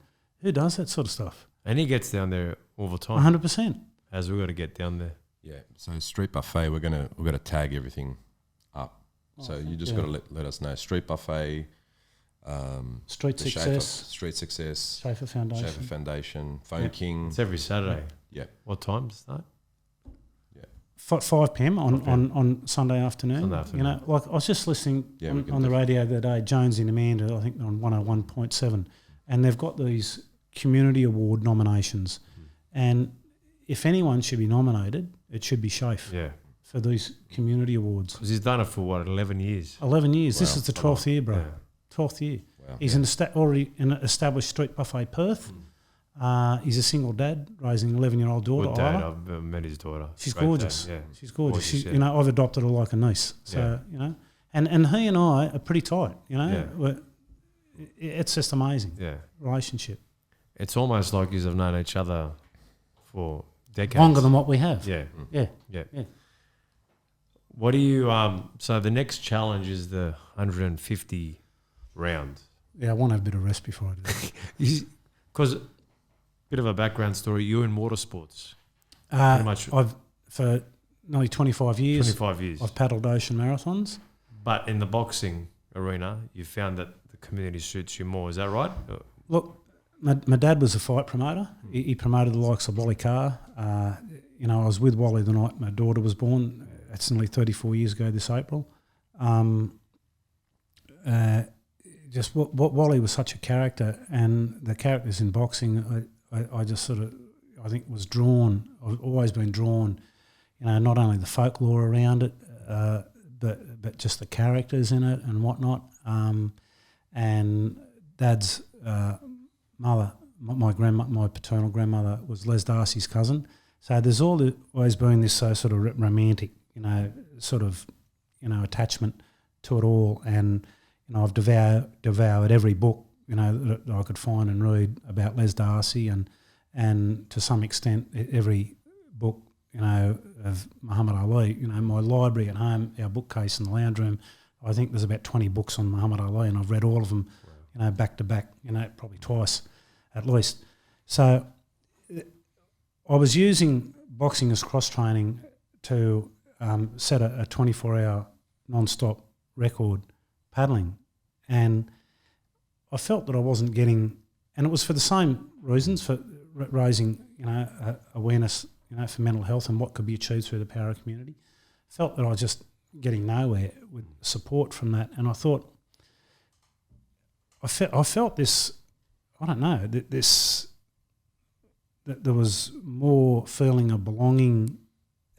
who does that sort of stuff? And he gets down there all the time. 100%. As we've got to get down there. Yeah. So Street Buffet, we're gonna tag everything up. So you just got to let us know. Street Buffet, Street the Success, Street Success, Schaffa Foundation. Schaffa Foundation, Phone King. It's every Saturday. Yeah. What time does that? 5 p.m. on Sunday afternoon. Sunday afternoon. You know, like I was just listening Yeah, we can on the definitely- radio the other day, Jones and Amanda, I think on 101.7, and they've got these community award nominations. And if anyone should be nominated, it should be Schaffa Yeah. for these community awards. Because he's done it for, 11 years? 11 years. This Wow. is the 12th year, bro. Yeah. 12th year. Wow. He's already in an established Street Buffet Perth. He's a single dad raising an 11-year-old daughter. Good dad. Isla. I've met his daughter. She's Great gorgeous. dad, yeah. She's gorgeous. She, yeah. You know, I've adopted her like a niece. So, you know, and he and I are pretty tight, you know. Yeah. It's just amazing Yeah. relationship. It's almost like you have known each other for decades. Longer than what we have. Yeah. Yeah. Yeah. Yeah. What do you, so the next challenge is the 150 round. Yeah, I want to have a bit of rest before I do that. Because, bit of a background story, you're in motorsports. Pretty much I've, for nearly 25 years, 25 years. I've paddled ocean marathons. But in the boxing arena, you found that the community suits you more. Is that right? Look, my dad was a fight promoter. He promoted the likes of Wally Carr. You know, I was with Wally the night my daughter was born. That's nearly 34 years ago this April. Just what Wally was such a character, and the characters in boxing, I just sort of, I think was drawn, I've always been drawn, not only the folklore around it, but just the characters in it and whatnot. And Dad's mother, my paternal grandmother was Les Darcy's cousin. So there's always been this sort of romantic, attachment to it all. And, I've devoured every book, that I could find and read about Les Darcy and to some extent every book, of Muhammad Ali. My library at home, our bookcase in the lounge room, I think there's about 20 books on Muhammad Ali, and I've read all of them, back to back, probably twice at least. So I was using boxing as cross-training to set a 24-hour non-stop record paddling, and I felt that I wasn't getting, and it was for the same reasons, for raising, awareness, for mental health and what could be achieved through the power of community. Felt that I was just getting nowhere with support from that, and I thought, I felt this, I don't know, that there was more feeling of belonging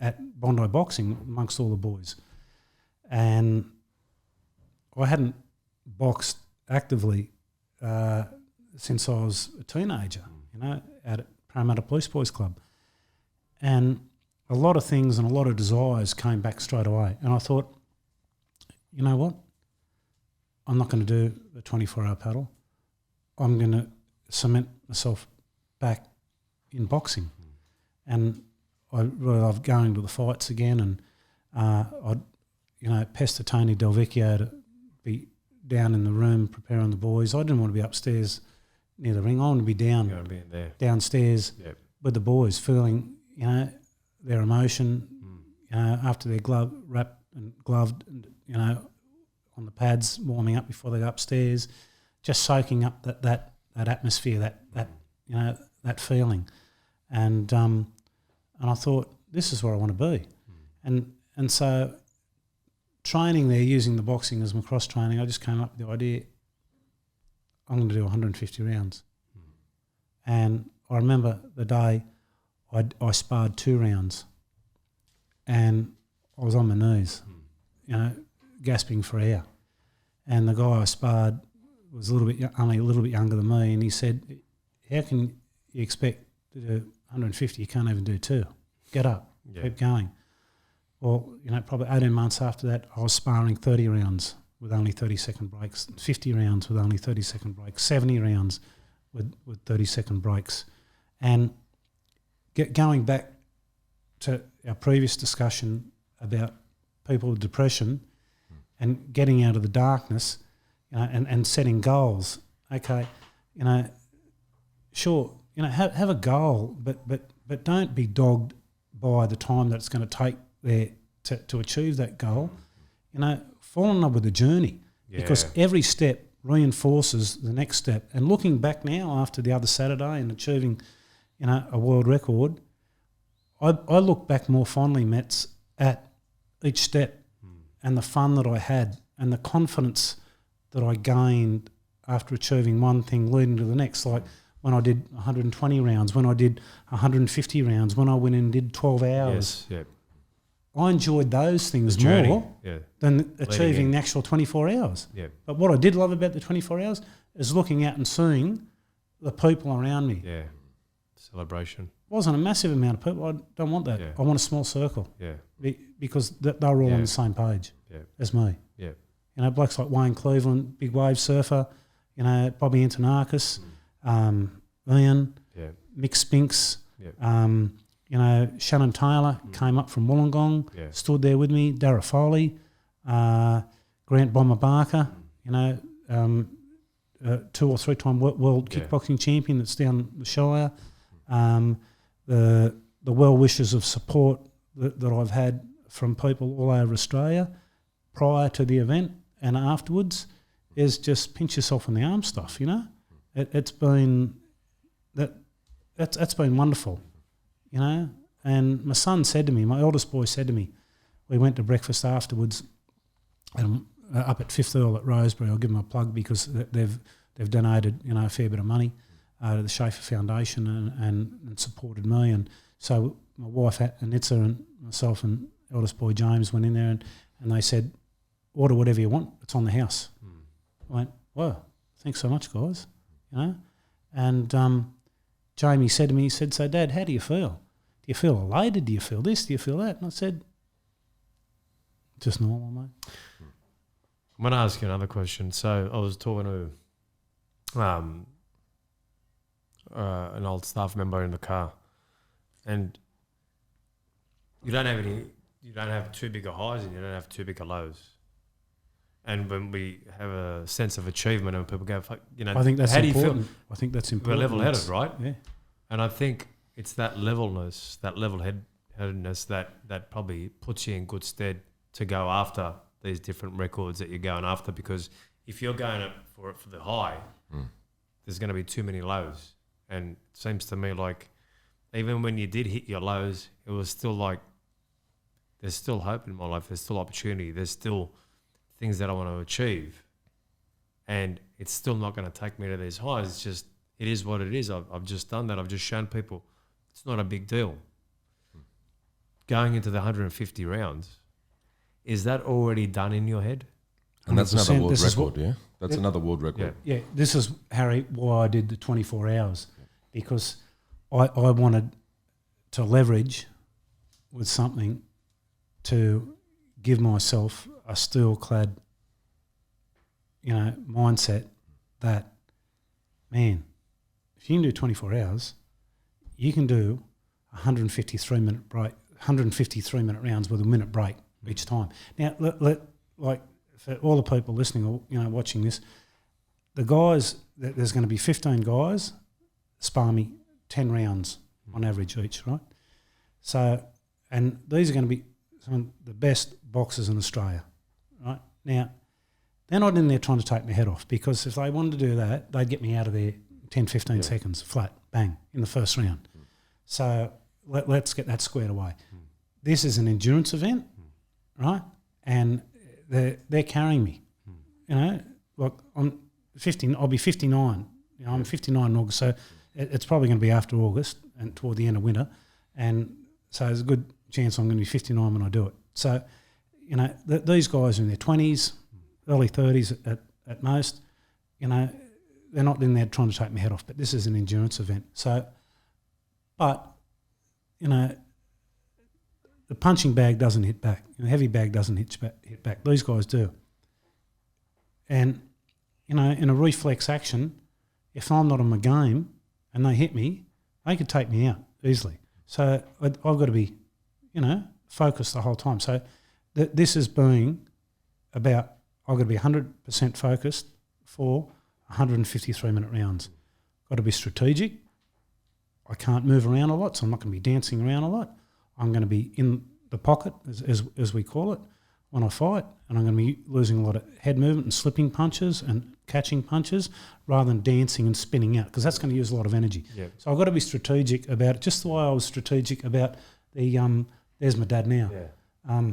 at Bondi Boxing amongst all the boys, and I hadn't boxed actively since I was a teenager, out at Parramatta Police Boys Club. And a lot of things and a lot of desires came back straight away. And I thought, you know what? I'm not going to do the 24-hour paddle. I'm going to cement myself back in boxing. And I really love going to the fights again. And I'd, pester Tony Del Vecchio to be down in the room preparing the boys. I didn't want to be upstairs near the ring. I wanted to be downstairs with the boys, feeling, their emotion, after they're wrapped and gloved, on the pads, warming up before they go upstairs, just soaking up that atmosphere, that feeling, and I thought, this is where I want to be, and so training there, using the boxing as my cross training, I just came up with the idea, I'm going to do 150 rounds, and I remember the day I sparred 2 rounds, and I was on my knees, gasping for air. And the guy I sparred was only a little bit younger than me, and he said, "How can you expect to do 150? You can't even do 2. Get up, keep going." Well, probably 18 months after that, I was sparring 30 rounds with only 30-second breaks, 50 rounds with only 30-second breaks, 70 rounds with 30-second breaks, and going back to our previous discussion about people with depression and getting out of the darkness, and setting goals. Okay, sure, have a goal, but don't be dogged by the time that it's going to take there to achieve that goal. Fall in love with the journey, because every step reinforces the next step. And looking back now after the other Saturday and achieving, a world record, I look back more fondly, Mets, at each step and the fun that I had and the confidence that I gained after achieving one thing leading to the next. Like when I did 120 rounds, when I did 150 rounds, when I went and did 12 hours. Yes, I enjoyed those things more than achieving the actual 24 hours. Yeah. But what I did love about the 24 hours is looking out and seeing the people around me. Yeah. Celebration. It wasn't a massive amount of people. I don't want that. Yeah. I want a small circle. Yeah. Because they're all on the same page as me. Yeah. Blokes like Wayne Cleveland, big wave surfer, Bobby Antonakis, Ian, Mick Spinks, Shannon Taylor came up from Wollongong, stood there with me, Darragh Foley, Grant Bomber Barker, 2 or 3-time world kickboxing champion that's down the Shire, the well wishes of support that I've had from people all over Australia prior to the event and afterwards is just pinch yourself in the arm stuff, It's been that's been wonderful, And my son said to me, my eldest boy said to me, we went to breakfast afterwards, up at Fifth Earl at Rosebery. I'll give them a plug because they've donated a fair bit of money to the Schaffa Foundation and supported me. And so my wife Anitza and myself and eldest boy James went in there and they said, order whatever you want, it's on the house. I went, wow, thanks so much, guys. You know? And Jamie said to me, he said, so Dad, how do you feel? Do you feel elated? Do you feel this? Do you feel that? And I said, just normal, mate. I'm going to ask you another question. So I was talking to an old staff member in the car, and you don't have too big a highs and you don't have too big a lows. And when we have a sense of achievement and people go, fuck, you know, I think that's how important. do you feel? I think that's We're important. level-headed, right? Yeah. And I think it's that levelness, that level-headedness that probably puts you in good stead to go after these different records that you're going after, because if you're going for the high, there's going to be too many lows. And it seems to me like even when you did hit your lows, it was still like there's still hope in my life. There's still opportunity. There's still things that I want to achieve. And it's still not going to take me to these highs. It's just, it is what it is. I've just done that. I've just shown people it's not a big deal. Going into the 150 rounds, is that already done in your head? And that's another 100%. world This is record, yeah? That's another world record. Yeah, this is, Harry, why I did the 24 hours, because I wanted to leverage with something to give myself a steel-clad, you know, mindset that, man, if you can do 24 hours, you can do 153-minute break, 153-minute rounds with a minute break each time. Now, like for all the people listening or, you know, watching this, the guys, there's going to be 15 guys spar me 10 rounds on average each, right? So, and these are going to be some of the best boxers in Australia, right? Now, they're not in there trying to take my head off, because if they wanted to do that, they'd get me out of there 10, 15 seconds, flat, bang, in the first round. So let's get that squared away. This is an endurance event, right? And they're carrying me, you know. Like I'm 50, I'll be 59. You know, I'm 59 in August, so it's probably going to be after August and toward the end of winter, and so there's a good chance I'm going to be 59 when I do it. So, you know, these guys are in their 20s, early 30s at most. You know, they're not in there trying to take my head off, but this is an endurance event. So, but, you know, the punching bag doesn't hit back. The heavy bag doesn't hit back. These guys do. And, you know, in a reflex action, if I'm not on my game and they hit me, they could take me out easily. So I've got to be, you know, focused the whole time. So this is being about, I've got to be 100% focused for 153-minute rounds. Got to be strategic. I can't move around a lot, so I'm not going to be dancing around a lot. I'm going to be in the pocket, as we call it, when I fight, and I'm going to be losing a lot of head movement and slipping punches and catching punches rather than dancing and spinning out, because that's going to use a lot of energy. Yep. So I've got to be strategic about it, just the way I was strategic about the there's my dad now. Yeah.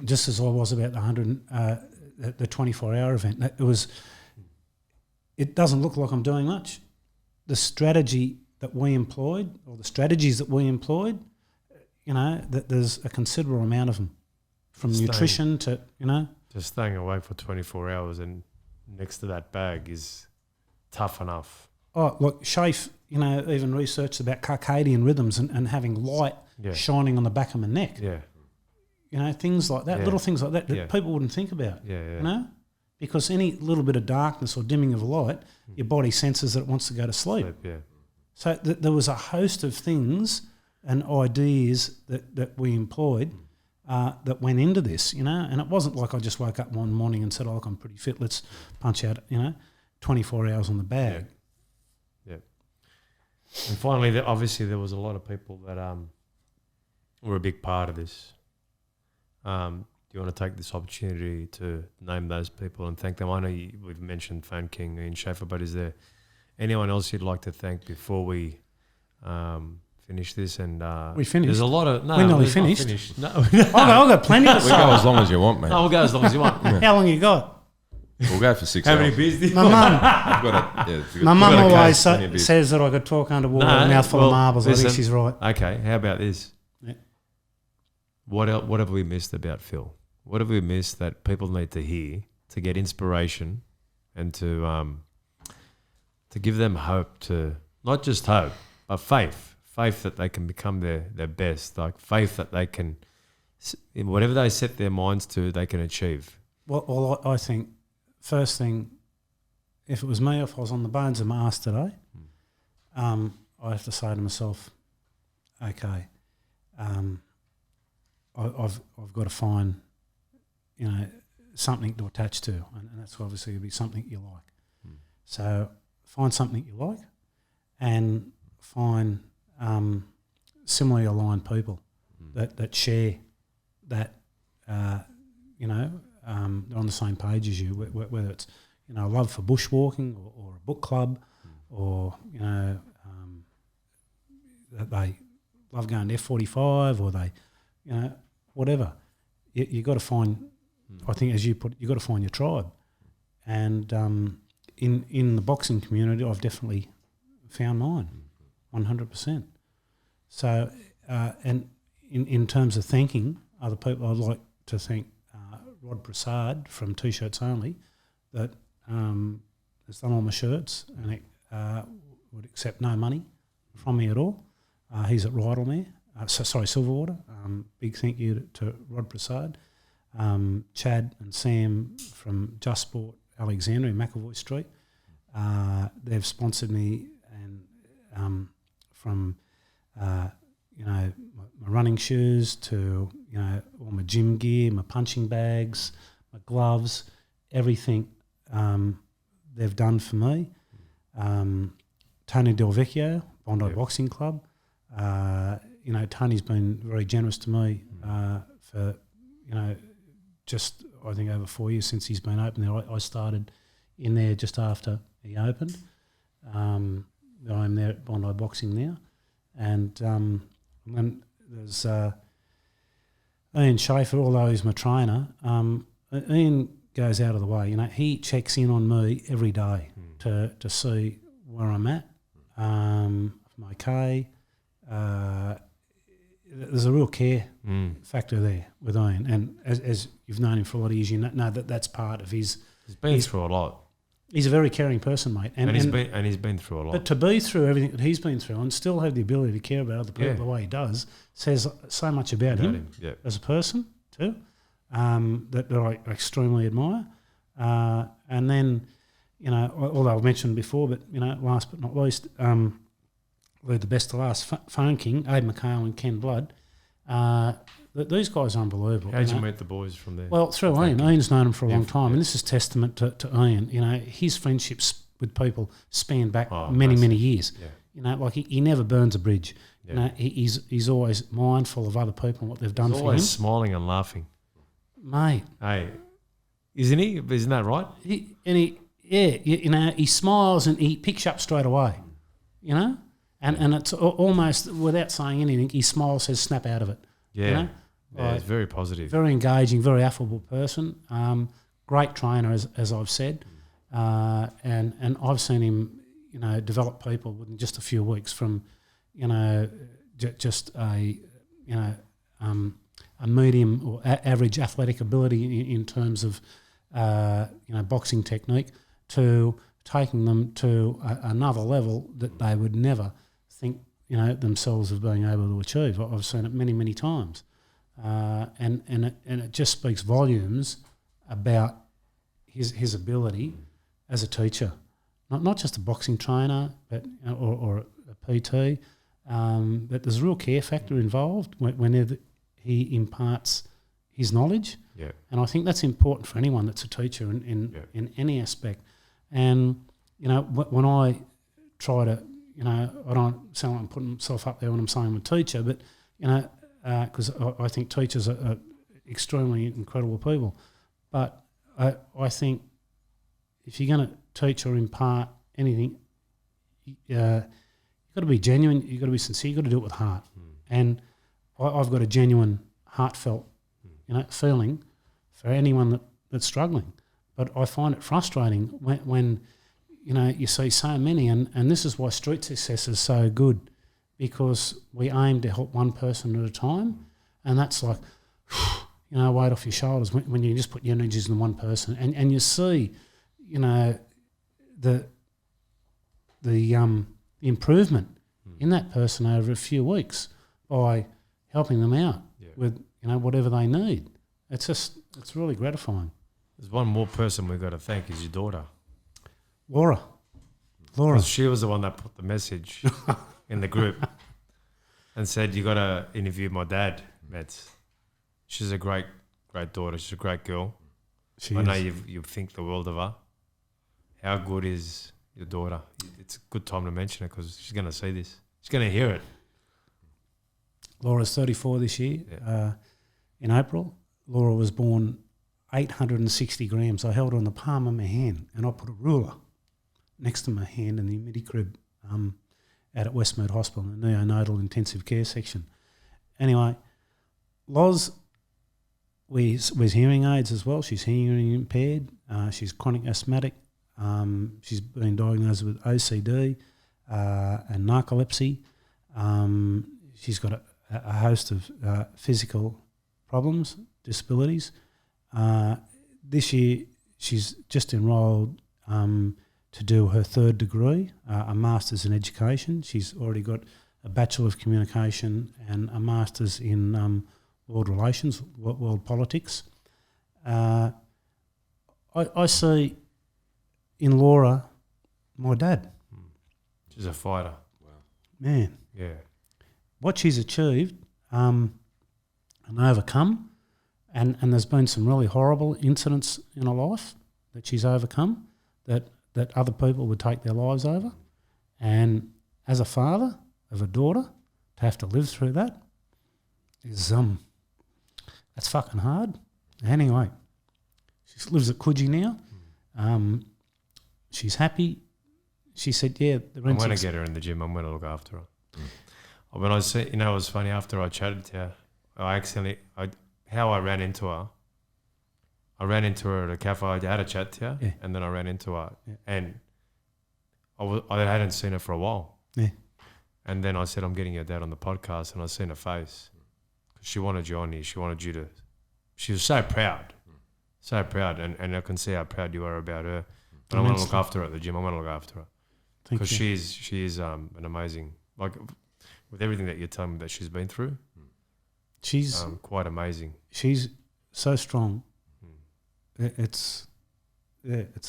Just as I was about the 24-hour event. It doesn't look like I'm doing much. The strategy that we employed, or the strategies that we employed, you know, that there's a considerable amount of them, from nutrition to, you know. Just staying awake for 24 hours and next to that bag is tough enough. Oh, look, Schaffa, you know, even researched about circadian rhythms and having light shining on the back of my neck. Yeah. You know, things like that, little things like that people wouldn't think about. Yeah. You know? Because any little bit of darkness or dimming of light, your body senses that it wants to go to sleep. So there was a host of things and ideas that we employed that went into this, you know, and it wasn't like I just woke up one morning and said, oh, look, I'm pretty fit, let's punch out, you know, 24 hours on the bag. Yeah. And finally, obviously there was a lot of people that were a big part of this. Do you want to take this opportunity to name those people and thank them? I know we've mentioned Fan King and Schaffa, but is there anyone else you'd like to thank before we finish this? And we finished. There's a lot of we nearly finished. No, I've got plenty to say. We'll go as long as you want, mate. No, we'll go as long as you want. How long you got? We'll go for 6 How hours. many beers do you My want? mum, I've got a, yeah, we've got- my mum we've got a always case, plenty of beers. says that I could talk underwater, No, a mouthful well, of marbles. I listen. think she's right. Okay, how about this? Yeah. What have we missed about Phil? What have we missed that people need to hear to get inspiration and to give them hope, to not just hope, but faith that they can become their best, like faith that they can, in whatever they set their minds to, they can achieve. Well, I think first thing, if it was me, if I was on the bones of my ass today, I have to say to myself, okay, I've got to find, something to attach to, and that's obviously be something you like. So find something you like, and find similarly aligned people that share that, they're on the same page as you, whether it's love for bushwalking or a book club, or that they love going to F45, or they, whatever. You got to find. I think, as you put, you got to find your tribe, and in the boxing community, I've definitely found mine, 100%. So, and in terms of thanking other people, I'd like to thank Rod Prasad from T-Shirts Only, that has done all my shirts and would accept no money from me at all. He's at Rydalmere, Silverwater. Big thank you to Rod Prasad. Chad and Sam from Just Sport Alexandria, McAvoy Street. They've sponsored me, and from my running shoes to all my gym gear, my punching bags, my gloves, everything they've done for me. Tony Del Vecchio, Bondi Boxing Club. Tony's been very generous to me for just I think over 4 years since he's been open there. I started in there just after he opened. I'm there at Bondi Boxing now, and then there's Ian Schaffa, although he's my trainer. Ian goes out of the way. He checks in on me every day to see where I'm at. If I'm okay. There's a real care factor there with Ian, and as you've known him for a lot of years, you know that that's part of his. He's been through a lot. He's a very caring person, mate, and he's been through a lot. But to be through everything that he's been through and still have the ability to care about other people the way he does says so much about him as a person too, that I extremely admire. And then, although I've mentioned before, but last but not least, leave the best to last. Phone King, Abe McHale and Ken Blood. These guys are unbelievable. How'd you meet the boys from there? Well, through Ian. Ian's known him for a long time, and this is testament to Ian. His friendships with people span back many years. Yeah. He never burns a bridge. Yeah. He's always mindful of other people and what they've done for him. Always smiling and laughing, mate. Hey, isn't he? Isn't that right? He smiles and he picks you up straight away. And it's almost without saying anything, he smiles, says snap out of it. Yeah. Yeah, he's very positive. Very engaging, very affable person. Great trainer, as I've said. And I've seen him, develop people within just a few weeks from, just a medium or average athletic ability in terms of, boxing technique to taking them to another level that they would never think, themselves of being able to achieve. I've seen it many times. And it just speaks volumes about his ability as a teacher, not just a boxing trainer, but or a PT. But there's a real care factor involved whenever he imparts his knowledge. Yeah. And I think that's important for anyone that's a teacher in any aspect. And when I try to, I don't sound like I'm putting myself up there when I'm saying I'm a teacher, but because I think teachers are extremely incredible people. But I think if you're going to teach or impart anything, you've got to be genuine, you've got to be sincere, you've got to do it with heart. And I've got a genuine, heartfelt, feeling for anyone that's struggling. But I find it frustrating when you know, you see so many, and this is why street success is so good, because we aim to help one person at a time, and that's like, you know, weight off your shoulders when you just put your energies in one person, and you see, you know, the improvement in that person over a few weeks by helping them out with, you know, whatever they need. It's really gratifying. There's one more person we've got to thank is your daughter. Laura. 'Cause she was the one that put the message in the group and said, you got to interview my dad, Mets. She's a great daughter. She's a great girl. I know you think the world of her. How good is your daughter? It's a good time to mention it because she's going to see this. She's going to hear it. Laura's 34 this year. In April, Laura was born 860 grams. I held her in the palm of my hand and I put a ruler next to my hand in the midi crib out at Westmead Hospital in the neonatal intensive care section. Anyway, Loz wears hearing aids as well. She's hearing impaired. She's chronic asthmatic. She's been diagnosed with OCD and narcolepsy. She's got a host of physical problems, disabilities. This year, she's just enrolled to do her third degree, a Master's in Education. She's already got a Bachelor of Communication and a Master's in World Relations, World Politics. I see in Laura my dad. She's a fighter. Man. Yeah. What she's achieved and overcome, and there's been some really horrible incidents in her life that she's overcome that other people would take their lives over. And as a father of a daughter, to have to live through that is that's fucking hard. Anyway, she lives at Coogee now. She's happy. She said, "Yeah, the I'm rent's going to get her in the gym. I'm going to look after her." When I said, you know, it was funny after I chatted to her, how I ran into her. I ran into her at a cafe. I had a chat to her, and then I ran into her, and I hadn't seen her for a while. Yeah. And then I said, "I'm getting your dad on the podcast," and I seen her face. She wanted you on here. She wanted you to. She was so proud, and I can see how proud you are about her. And I want to look after her at the gym. I want to look after her because she is an amazing, like with everything that you're telling me that she's been through. She's quite amazing. She's so strong. It's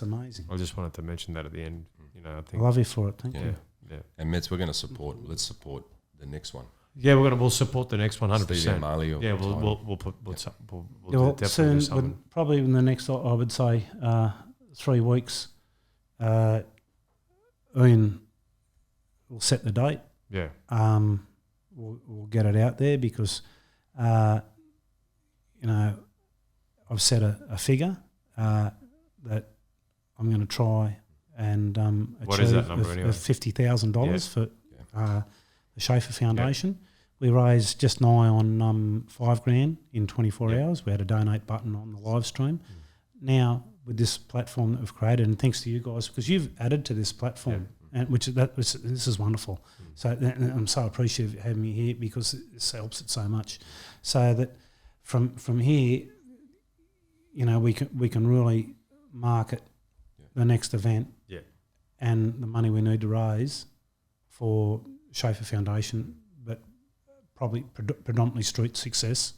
amazing. I just wanted to mention that at the end. You know, I think I love you for it. Thank you. Yeah. And Mets, we're going to support. Let's support the next one. Yeah, we'll support the next one 100%. Marley or yeah, we'll definitely soon, do something. Probably in the next, I would say, 3 weeks. Ian will set the date. Yeah. We'll get it out there because, you know, I've set a figure that I'm going to try and what is achieve that number anyway? of $50,000 for the Schaffa Foundation. We raised just nigh on $5,000 in 24 hours. We had a donate button on the live stream. Now with this platform that we've created, and thanks to you guys because you've added to this platform, and this is wonderful. So I'm so appreciative of having me here because this helps it so much. So that from here, you know, we can really market the next event and the money we need to raise for Schaffa Foundation, but probably predominantly street success,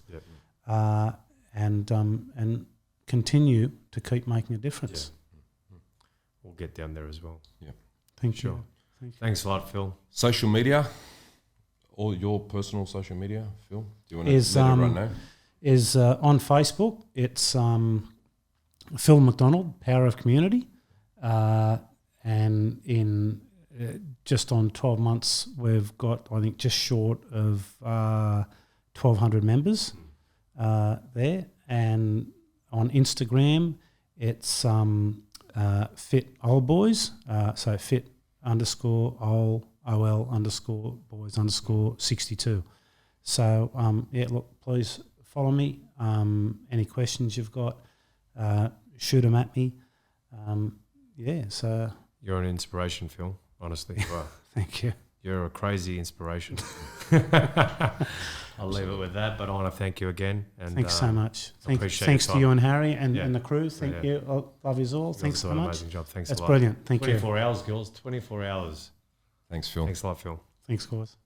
and continue to keep making a difference. We'll get down there as well. Yeah. Thank you. Thanks a lot, Phil. Social media, all your personal social media, Phil? Do you want to let everyone know? Is on Facebook. It's Phil Mcdonald, Power of Community, and in just on 12 months, we've got, I think, just short of 1,200 members there. And on Instagram, it's Fit Old Boys, so fit _ OL _ boys _ 62. So, look, please follow me. Any questions you've got, shoot them at me. So You're an inspiration, Phil. Honestly, you are. thank you. You're a crazy inspiration. I'll leave it with that, but I want to thank you again. And Thanks so much. appreciate Thanks your to time. you and Harry and, Yeah. and the crew. Thank Yeah. you. Love you all. You Thanks guys so do an much. amazing job. Thanks That's a lot. brilliant. Thank you. 24 hours, girls. 24 hours. Thanks, Phil. Thanks a lot, Phil. Thanks, guys.